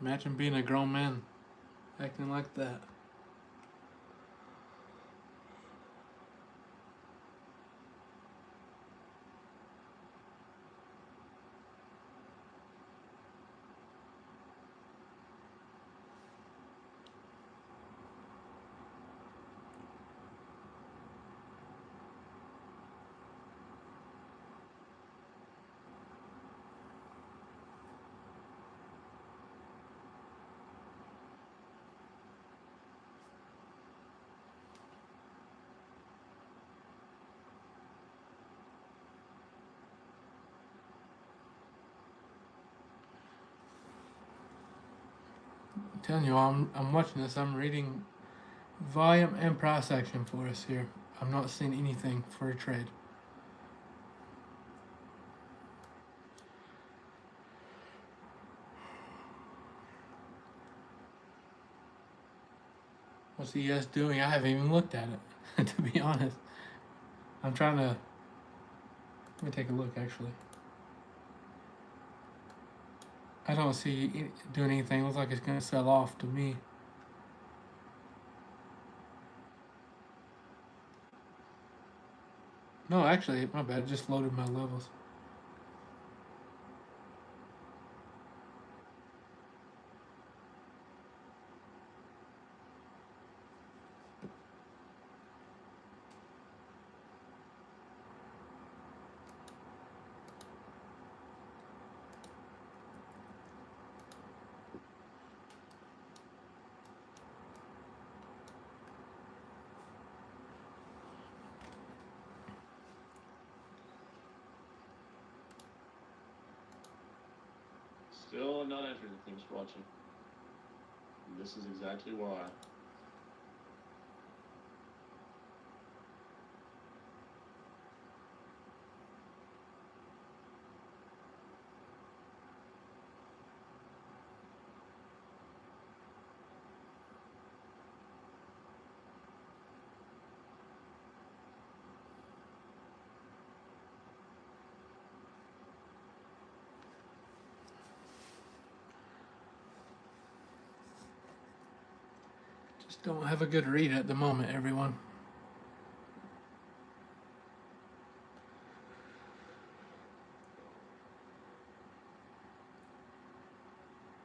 Imagine being a grown man acting like that. telling you, I'm watching this. I'm reading volume and price action for us here. I'm not seeing anything for a trade. What's the ES doing? I haven't even looked at it, to be honest. I'm trying to. Let me take a look, actually. I don't see it doing anything. Looks like it's going to sell off to me. No, actually, my bad. It just loaded my levels. Still not entering the things watching. And this is exactly why. Just don't have a good read at the moment, everyone.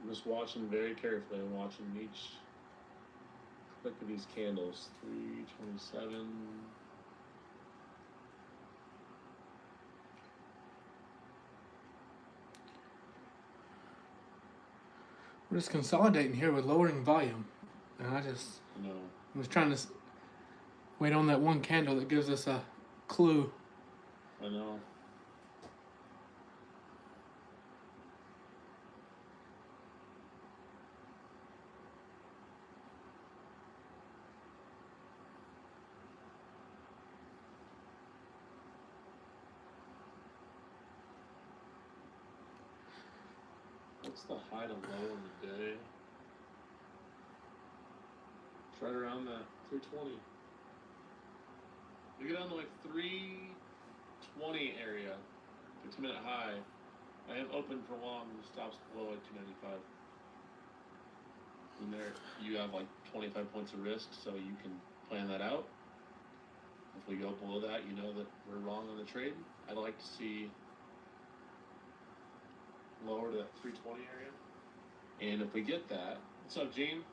I'm just watching very carefully. I'm watching each click of these candles. 327. We're just consolidating here with lowering volume. And I'm just trying to wait on that one candle that gives us a clue. I know. What's the high to low in the day? It's right around that 320. We get down to like 320 area, 6-minute high. I am open for long. The stops below at 295. And there, you have like 25 points of risk, so you can plan that out. If we go below that, you know that we're wrong on the trade. I'd like to see lower to that 320 area. And if we get that, what's up, Gene?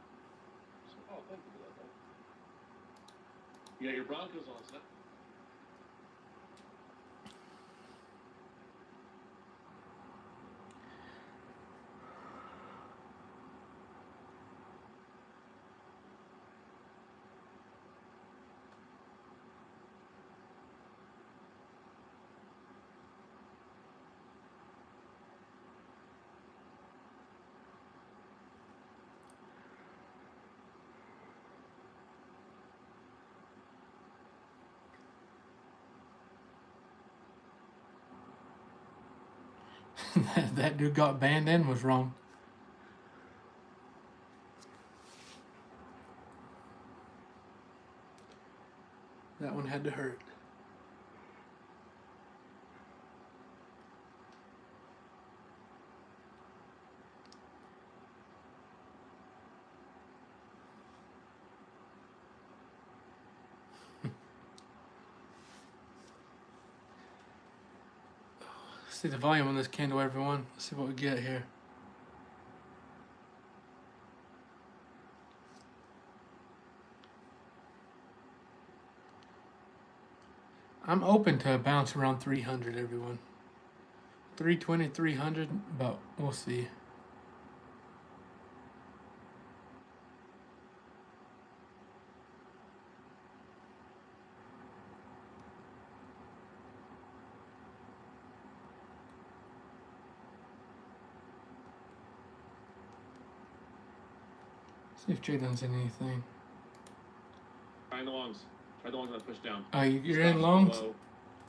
Oh, thank you for that, though. You got your Broncos on tonight. That dude got banned and was wrong. That one had to hurt. See the volume on this candle, everyone. Let's see what we get here. I'm open to a bounce around 300, everyone. 320, 300, but we'll see. See if Jay does anything. Trying the longs. Try the longs and push down. You're Stops in longs? below.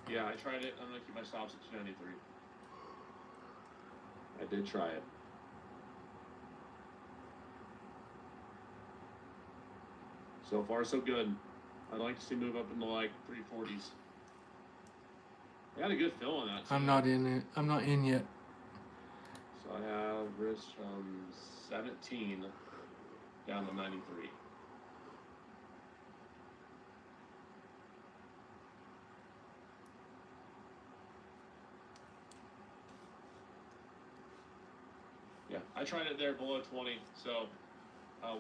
Yeah, I tried it. I'm gonna keep my stops at 293. I did try it. So far, so good. I'd like to see move up into like 340s. I got a good feel on that. I'm not in it. I'm not in yet. So I have risk from 17 down to 93. Yeah, I tried it there below 20. So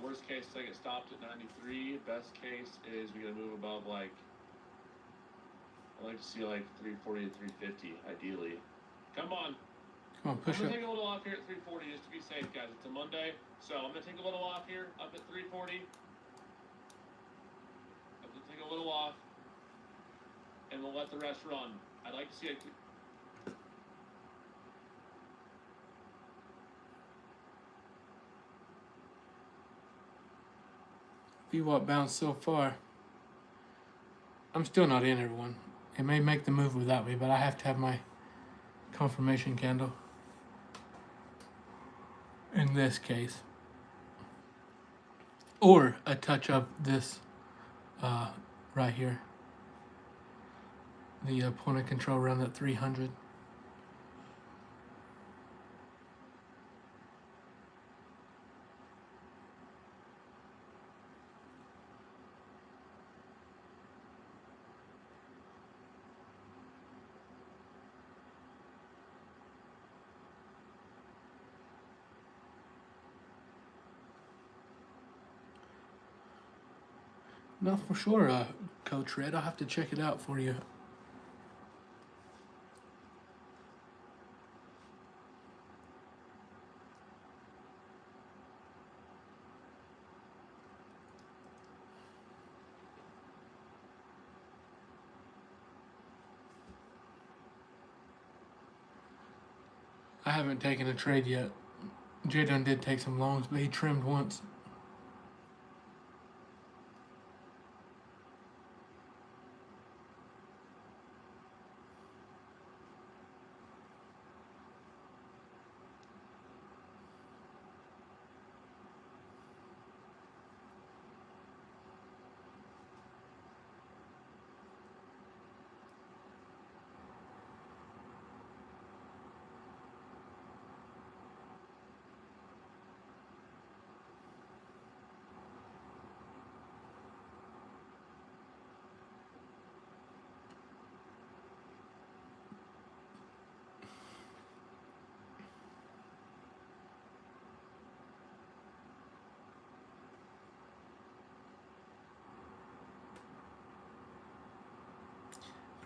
worst case, I get stopped at 93. Best case is we gotta move above like, I'd like to see like 340 to 350 ideally. Come on. Come on, push I'm up. gonna take a little off here at 340 just to be safe, guys. It's a Monday, so I'm gonna take a little off here up at 340. I'm gonna take a little off, and we'll let the rest run. I'd like to see it. VWAP bounced so far. I'm still not in, everyone. It may make the move without me, but I have to have my confirmation candle. In this case. Or a touch of this right here. The point of control around that 300. Not for sure, Coach Red. I'll have to check it out for you. I haven't taken a trade yet. Jadon did take some longs, but he trimmed once.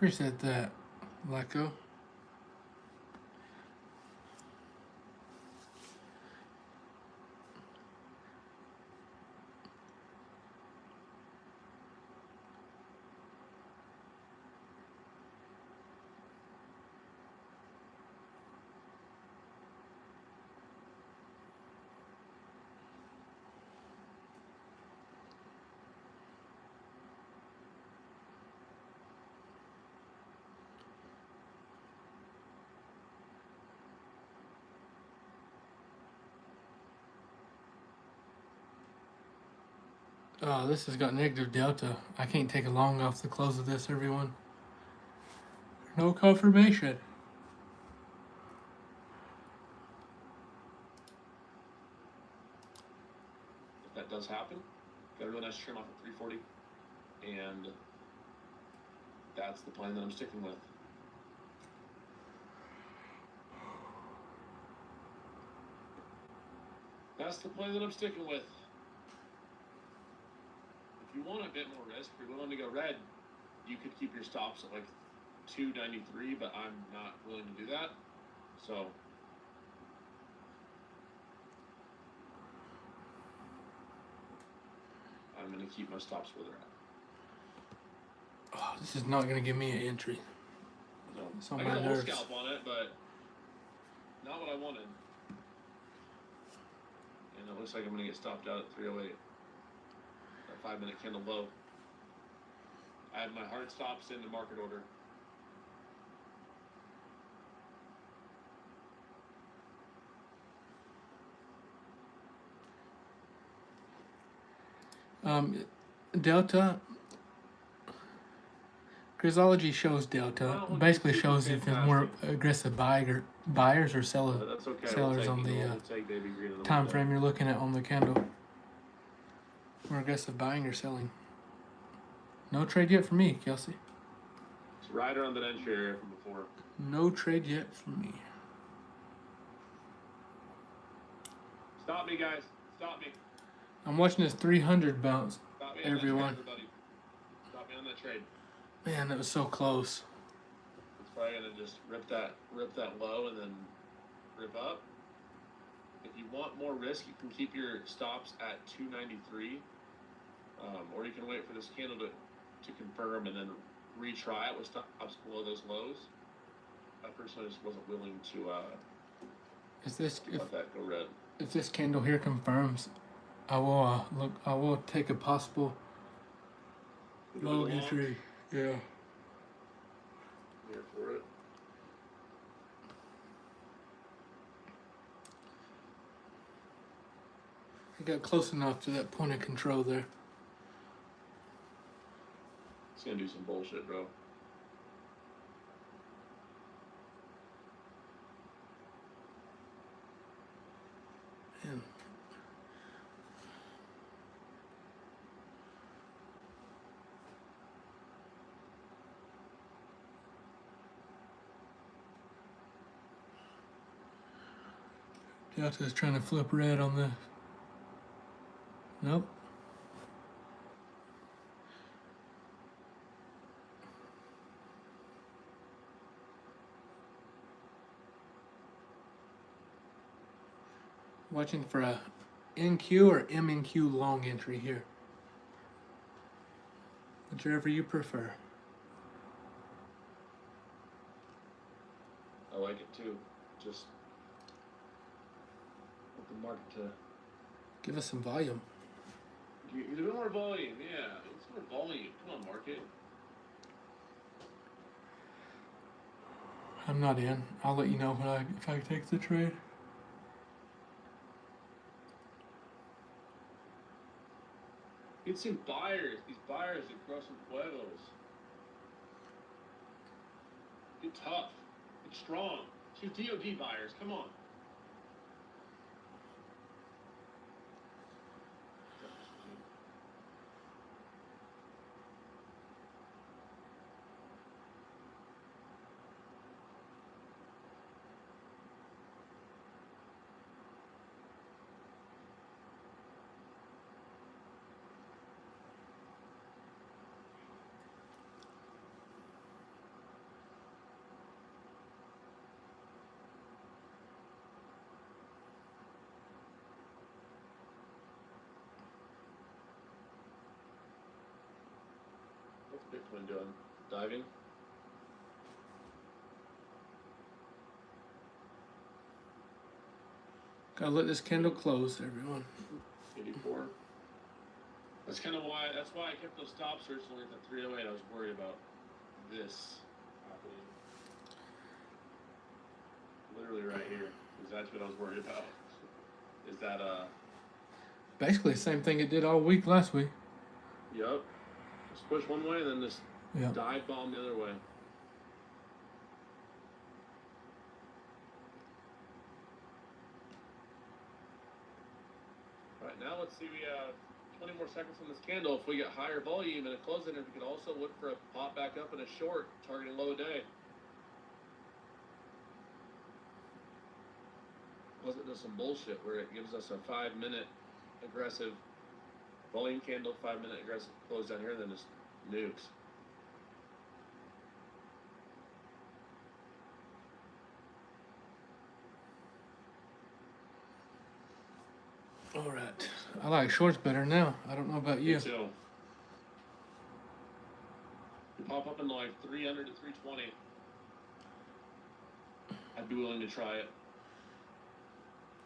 Appreciate that, Lacko. Oh, this has got negative delta. I can't take a long off the close of this, everyone. No confirmation. If that does happen, got a really nice trim off at 340, and that's the plan that I'm sticking with. That's the plan that I'm sticking with. If you want a bit more risk, if you're willing to go red, you could keep your stops at like 293, but I'm not willing to do that. So I'm going to keep my stops where they're at. Oh, this is not going to give me an entry. No, It's on I my got a little nerves. scalp on it, but not what I wanted. And it looks like I'm going to get stopped out at 308. A 5-minute candle low. I have my hard stops in the market order. Delta. Grisology shows Delta. Well, Basically it's shows if there's more aggressive buyers or sellers. That's okay. Sellers on the we'll take baby green on the time window. frame you're looking at on the candle. More aggressive buying or selling. No trade yet for me, Kelsey. It's right around that entry area from before. No trade yet for me. Stop me, guys. Stop me. I'm watching this 300 bounce. Stop me on Everyone. that trade, everybody. Stop me on that trade. Man, that was so close. It's probably gonna just rip that low and then rip up. If you want more risk, you can keep your stops at 293, or you can wait for this candle to confirm and then retry it with stops below those lows. I personally just wasn't willing to let that go red. If this candle here confirms, I will I will take a possible low entry. Yeah. Here for it. I got close enough to that point of control there. It's gonna do some bullshit, bro. Man. Delta's trying to flip red on this. Nope. Watching for a NQ or MNQ long entry here. Whichever you prefer. I like it too. Just want the market to Give us some volume. get a bit more volume. Yeah, it's more volume. Come on, market. I'm not in. I'll let you know when if I take the trade. Get some buyers. These buyers that grow some huevos. Get tough. Get strong. Some DOD buyers. Come on. What's Bitcoin doing? Diving? Gotta let this candle close, everyone. 84. That's why I kept those stop searches only at the 308. I was worried about this happening. Literally right here. Because that's what I was worried about. Is that, Basically the same thing it did all week last week. Yup. Just push one way and then just Yeah. dive bomb the other way. Alright, now let's see, we have 20 more seconds on this candle. If we get higher volume and a close in, we could also look for a pop back up and a short targeting low day. Unless it does some bullshit where it gives us a 5-minute aggressive volume candle, 5-minute aggressive close down here, and then just nukes. All right. I like shorts better now. I don't know about you. Me too. Pop up in like 300 to 320. I'd be willing to try it.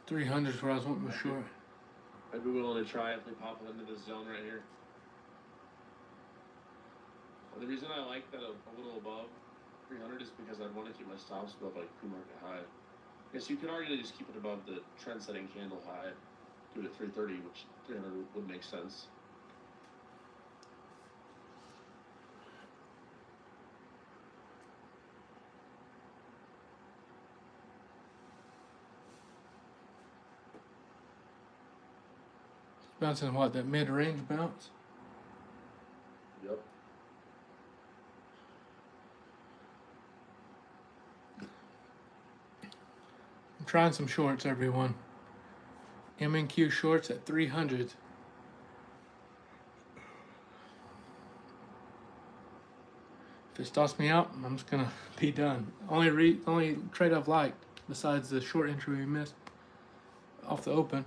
300 is where I was wanting to short. I'd be willing to try if they pop it into this zone right here. Well, the reason I like that a little above 300 is because I'd want to keep my stops above like pre-market high. I guess you could arguably just keep it above the trend-setting candle high, do it at 330, which 300 would make sense. Bouncing what, that mid-range bounce? Yep. I'm trying some shorts, everyone. M&Q shorts at 300. If it stops me out, I'm just gonna be done. Only trade I've liked, besides the short entry we missed off the open.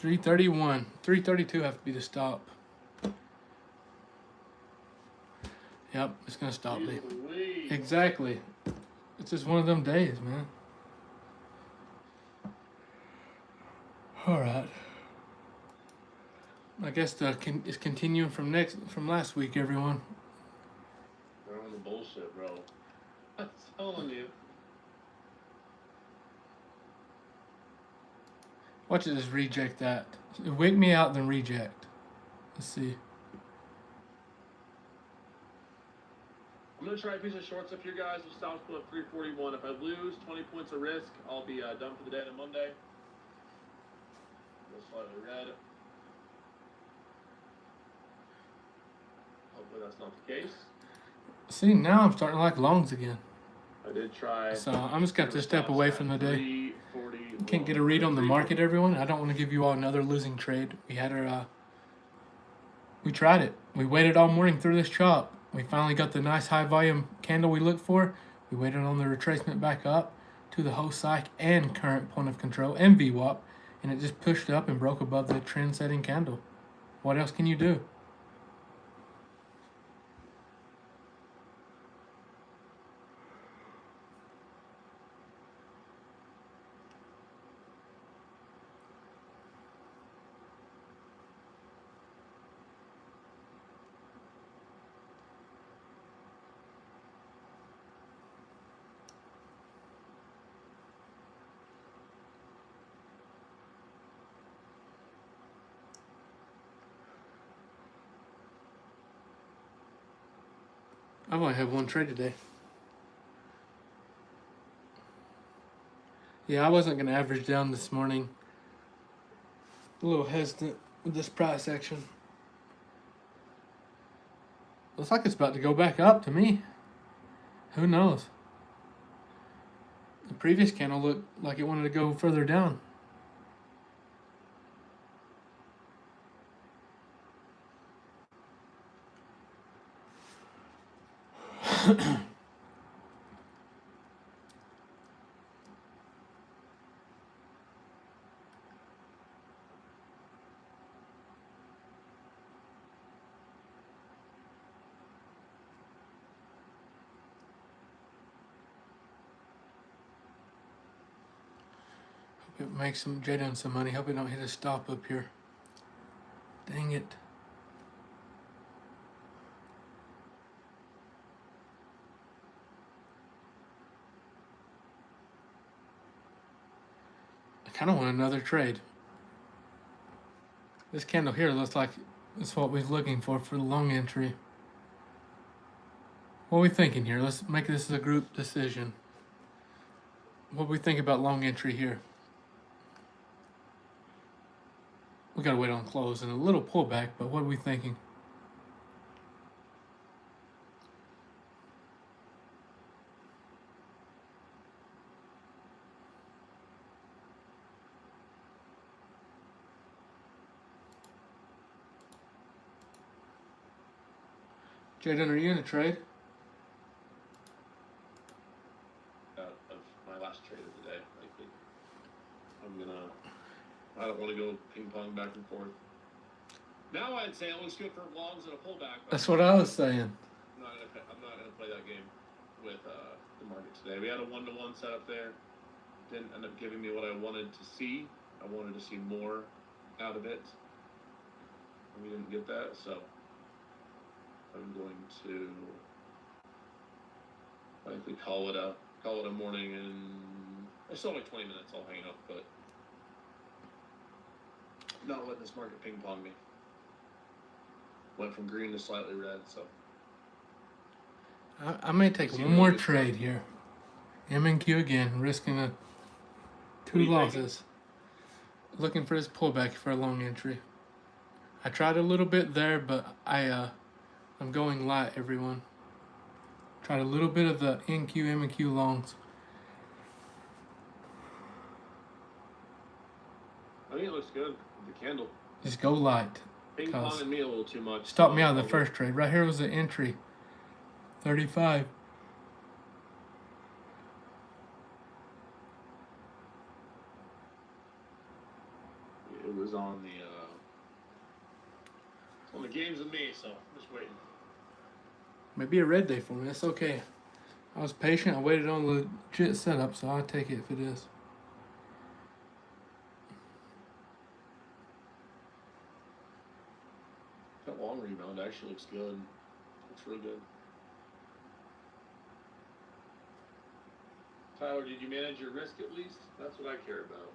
$331, $332 have to be the stop. Yep, it's gonna stop me. Exactly. It's just one of them days, man. All right. I guess it's continuing from last week, everyone. They're on the bullshit, bro. I'm telling you. Watch it just reject that. Wake me out, then reject. Let's see. I'm gonna try a piece of shorts up here, guys. The stop's put up 341. If I lose 20 points of risk, I'll be done for the day on Monday. Go slightly red. Hopefully that's not the case. See, now I'm starting to like longs again. I did try. So I'm just gonna have to step away from the day. 340. Can't get a read on the market, everyone. I don't want to give you all another losing trade. We had our, we tried it. We waited all morning through this chop. We finally got the nice high volume candle we looked for. We waited on the retracement back up to the whole psych and current point of control and VWAP, and it just pushed up and broke above the trend setting candle. What else can you do? I've only had one trade today. Yeah, I wasn't going to average down this morning. A little hesitant with this price action. Looks like it's about to go back up to me. Who knows? The previous candle looked like it wanted to go further down. Hope it makes some Jaden some money. Hope it don't hit a stop up here. Dang it. I kind of want another trade. This candle here looks like it's what we're looking for the long entry. What are we thinking here? Let's make this a group decision. What do we think about long entry here? We gotta wait on close and a little pullback, but what are we thinking? Jaden, are you in a trade? Of my last trade of the day, I think. I don't want to go ping pong back and forth. Now I'd say it looks good for longs and a pullback. But That's what I was saying. I'm not gonna play that game with the market today. We had a 1-to-1 setup there. Didn't end up giving me what I wanted to see. I wanted to see more out of it. And we didn't get that, so I'm going to likely call it a morning, and I still have like 20 minutes. I'll hang up, but not letting this market ping pong me. Went from green to slightly red, so I may take See one you more later. trade here. M and Q again, risking a What 2 are you losses. Looking for this pullback for a long entry. I tried a little bit there, but I'm going light, everyone. Tried a little bit of the NQ, M and Q longs. I think it looks good. The candle Just go light. ping Cause ponging me a little too much. stopped me out of the I'll first trade. Right here was the entry. 35. It was on the games with me, so I'm just waiting. Maybe a red day for me. That's okay. I was patient. I waited on the legit setup, so I'll take it if it is. That long rebound actually looks good. Looks real good. Tyler, did you manage your risk at least? That's what I care about.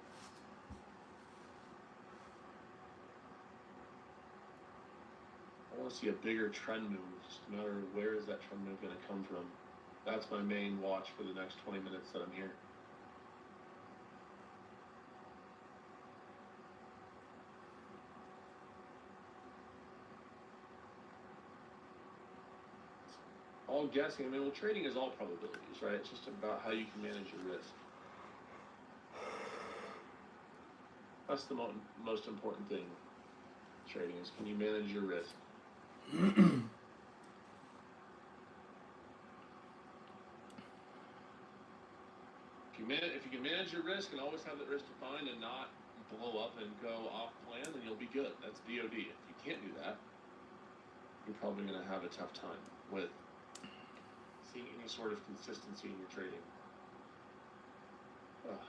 I want to see a bigger trend move. Just no matter where is that trend move going to come from. That's my main watch for the next 20 minutes that I'm here. All guessing. I mean, well, trading is all probabilities, right? It's just about how you can manage your risk. That's the most important thing. Trading is, can you manage your risk? If you can manage your risk and always have that risk defined and not blow up and go off plan, then you'll be good. That's DOD. If you can't do that, you're probably going to have a tough time with seeing any sort of consistency in your trading. Ugh.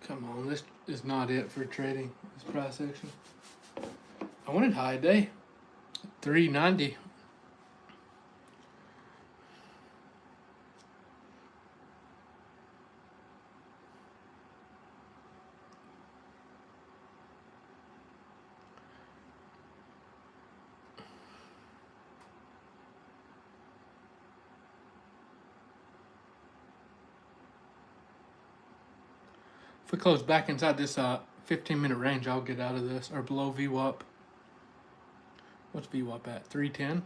Come on, this is not it for trading, this price action. I wanted high day. 390. If we close back inside this 15-minute range, I'll get out of this, or below VWAP. What's VWAP at? 310?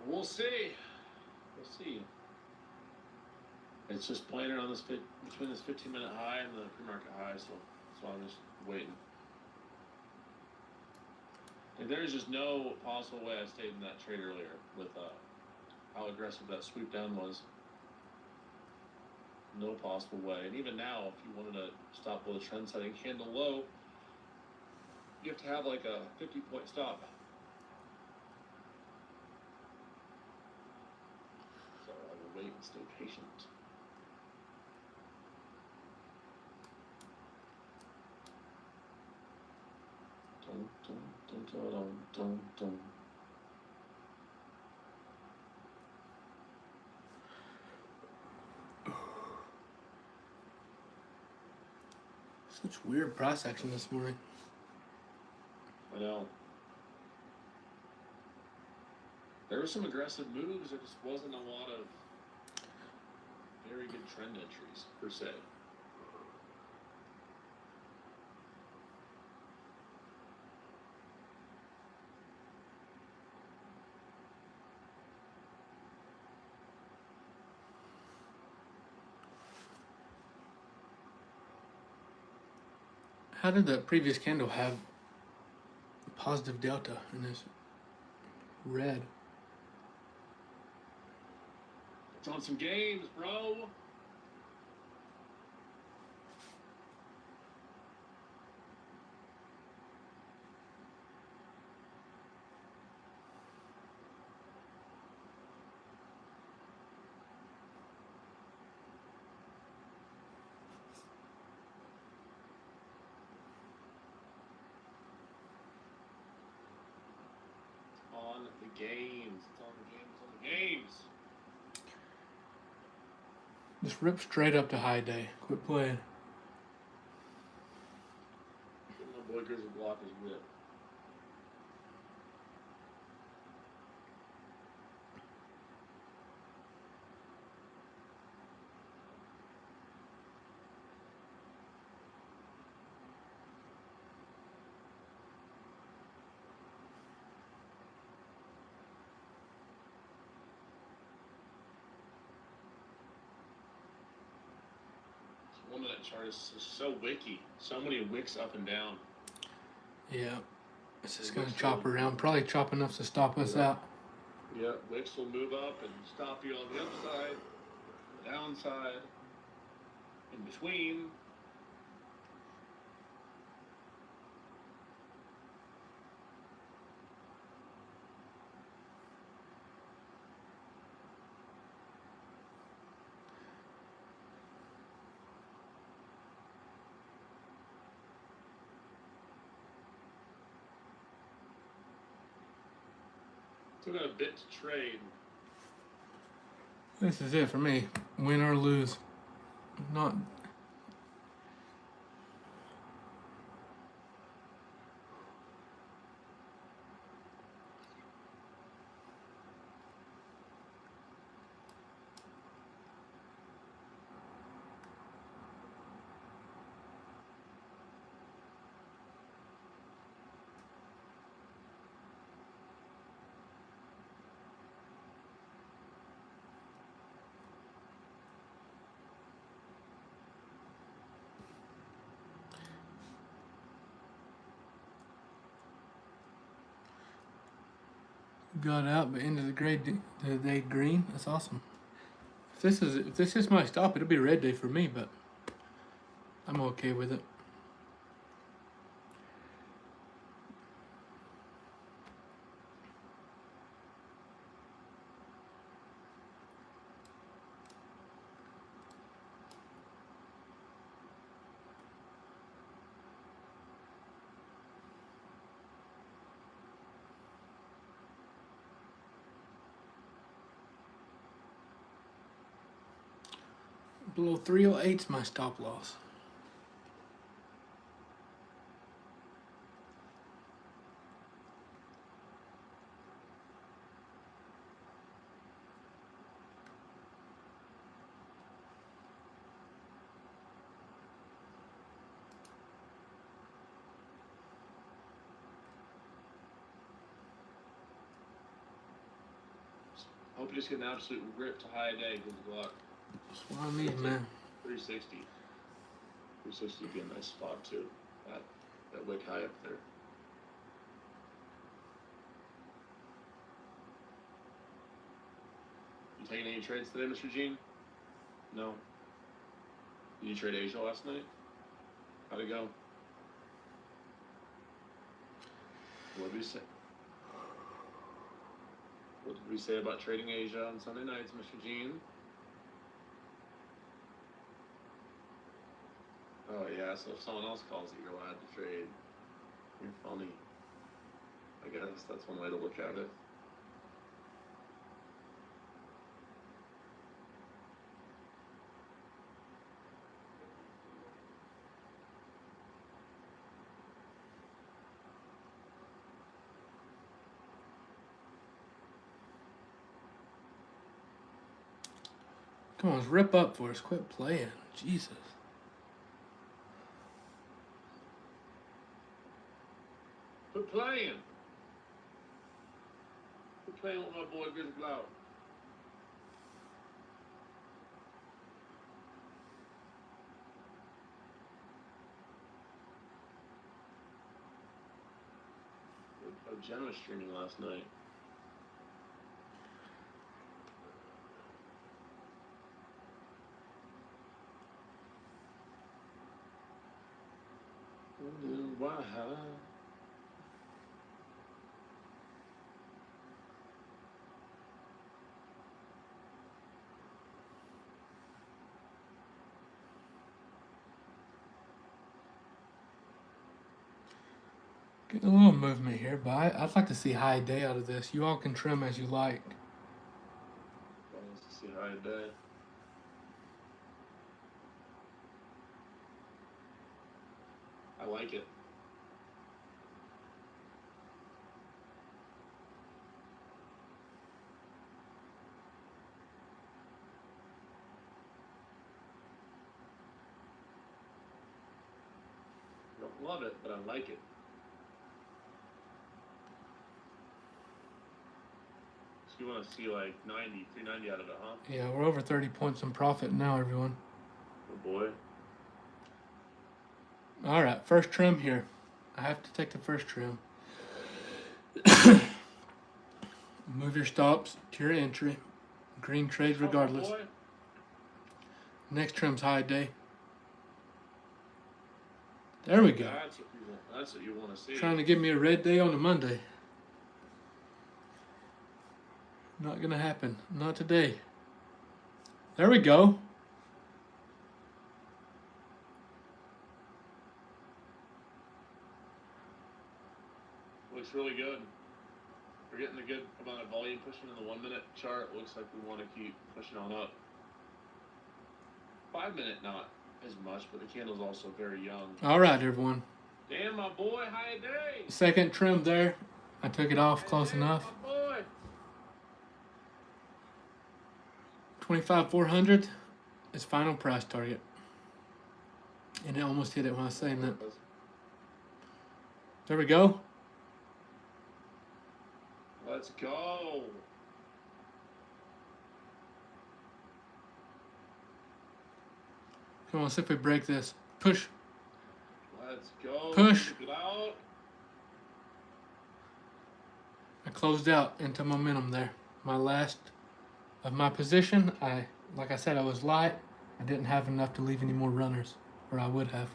We'll see. We'll see. It's just playing around this between this 15-minute high and the pre-market high, so that's why I'm just waiting. And there's just no possible way I stayed in that trade earlier with how aggressive that sweep down was. No possible way. And even now, if you wanted to stop with a trend-setting candle low, you have to have like a 50-point stop. So I will wait and stay patient. Don't. Such weird price action this morning. I know. There were some aggressive moves. There just wasn't a lot of very good trend entries, per se. How did the previous candle have positive delta and this red? It's on some games, bro. On the games. It's on the games. On the games. Just rip straight up to high day. Quit playing. My boy Grizzly block is whip. This 1 minute chart is so wicky. So many wicks up and down. Yeah. It's just gonna chop around. Probably chop enough to stop us out. Yeah, wicks will move up and stop you on the upside, the downside, in between. Still got a bit to trade. This is it for me. Win or lose. Not. Got out, but ended the day green. That's awesome. If this is my stop, it'll be red day for me, but I'm okay with it. Below 308's my stop loss. Hope you just get an absolute rip to high day. Good luck. That's what I need, man. 360. 360 would be a nice spot too. That wick high up there. You taking any trades today, Mr. Gene? No. Did you trade Asia last night? How'd it go? What did we say? What did we say about trading Asia on Sunday nights, Mr. Gene? Oh yeah, so if someone else calls you, you're allowed to trade. You're funny. I guess that's one way to look at it. Come on, let's rip up for us. Quit playing. Jesus. Quit playing. Quit playing with my boy Grizzly Blau. Jen was streaming last night. Why? Getting a little movement here, but I'd like to see high day out of this. You all can trim as you like. Let's see high day. I like it. I don't love it, but I like it. So you want to see like 90, 390 out of it, huh? Yeah, we're over 30 points in profit now, everyone. Oh boy. All right, first trim here. I have to take the first trim. Move your stops to your entry. Green trade regardless. Oh, boy. Next trim's high day. There we go. That's what you want to see. Trying to give me a red day on a Monday. Not gonna happen. Not today. There we go. Looks really good. We're getting a good amount of volume pushing in the 1 minute chart. Looks like we want to keep pushing on up. 5 minute, not as much, but the candle's also very young. All right, everyone. Damn, my boy, high day. Second trim there. I took it off close enough. My boy. 25,400 is final price target. And it almost hit it when I was saying that. There we go. Let's go. Come on, see if we break this. Push. Let's go. Push. Get out. I closed out into momentum there. My last of my position, like I said, I was light. I didn't have enough to leave any more runners, or I would have.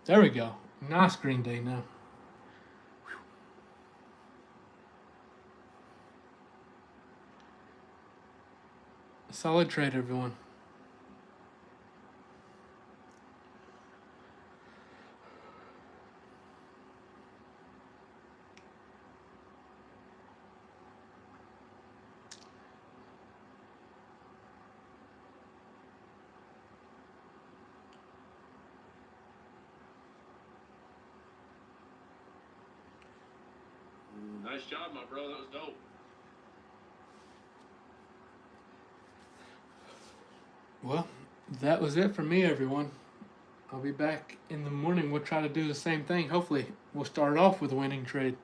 There we go. Nice green day now. Solid trade, everyone. Nice job, my bro. That was dope. Well, that was it for me, everyone. I'll be back in the morning. We'll try to do the same thing. Hopefully, we'll start off with a winning trade.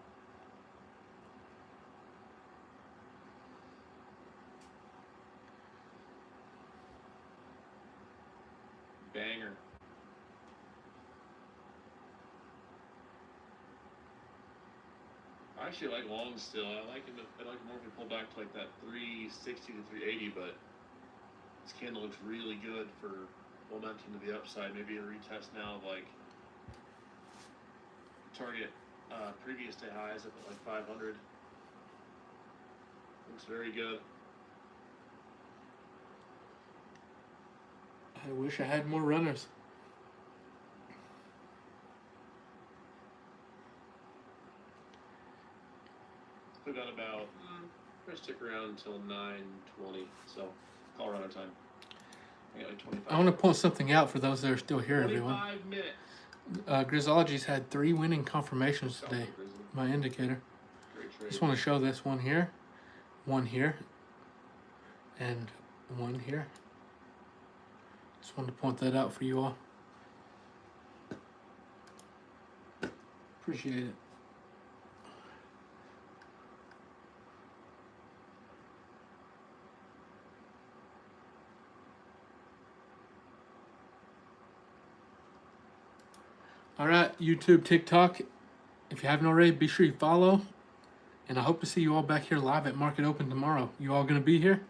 Banger. I actually like longs still. I like him more if we pull back to like that 360 to 380, but this candle looks really good for momentum to the upside. Maybe a retest now of like target previous day highs up at like 500. Looks very good. I wish I had more runners. Still got about, we're gonna stick around until 9:20, so call runner time. I got like 25. I want to point something out for those that are still here, 25 everyone. minutes. Grizzology's had 3 winning confirmations today. Grizzly. My indicator. Great trade. Just want to show this one here, and one here. Just wanted to point that out for you all. Appreciate it. All right, YouTube, TikTok. If you haven't already, be sure you follow. And I hope to see you all back here live at Market Open tomorrow. You all going to be here?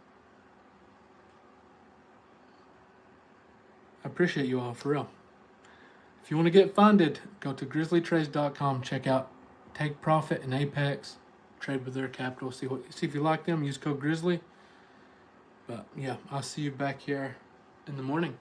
I appreciate you all, for real. If you want to get funded, go to grizzlytrades.com. Check out Take Profit and Apex. Trade with their capital. See if you like them. Use code Grizzly. But yeah, I'll see you back here in the morning.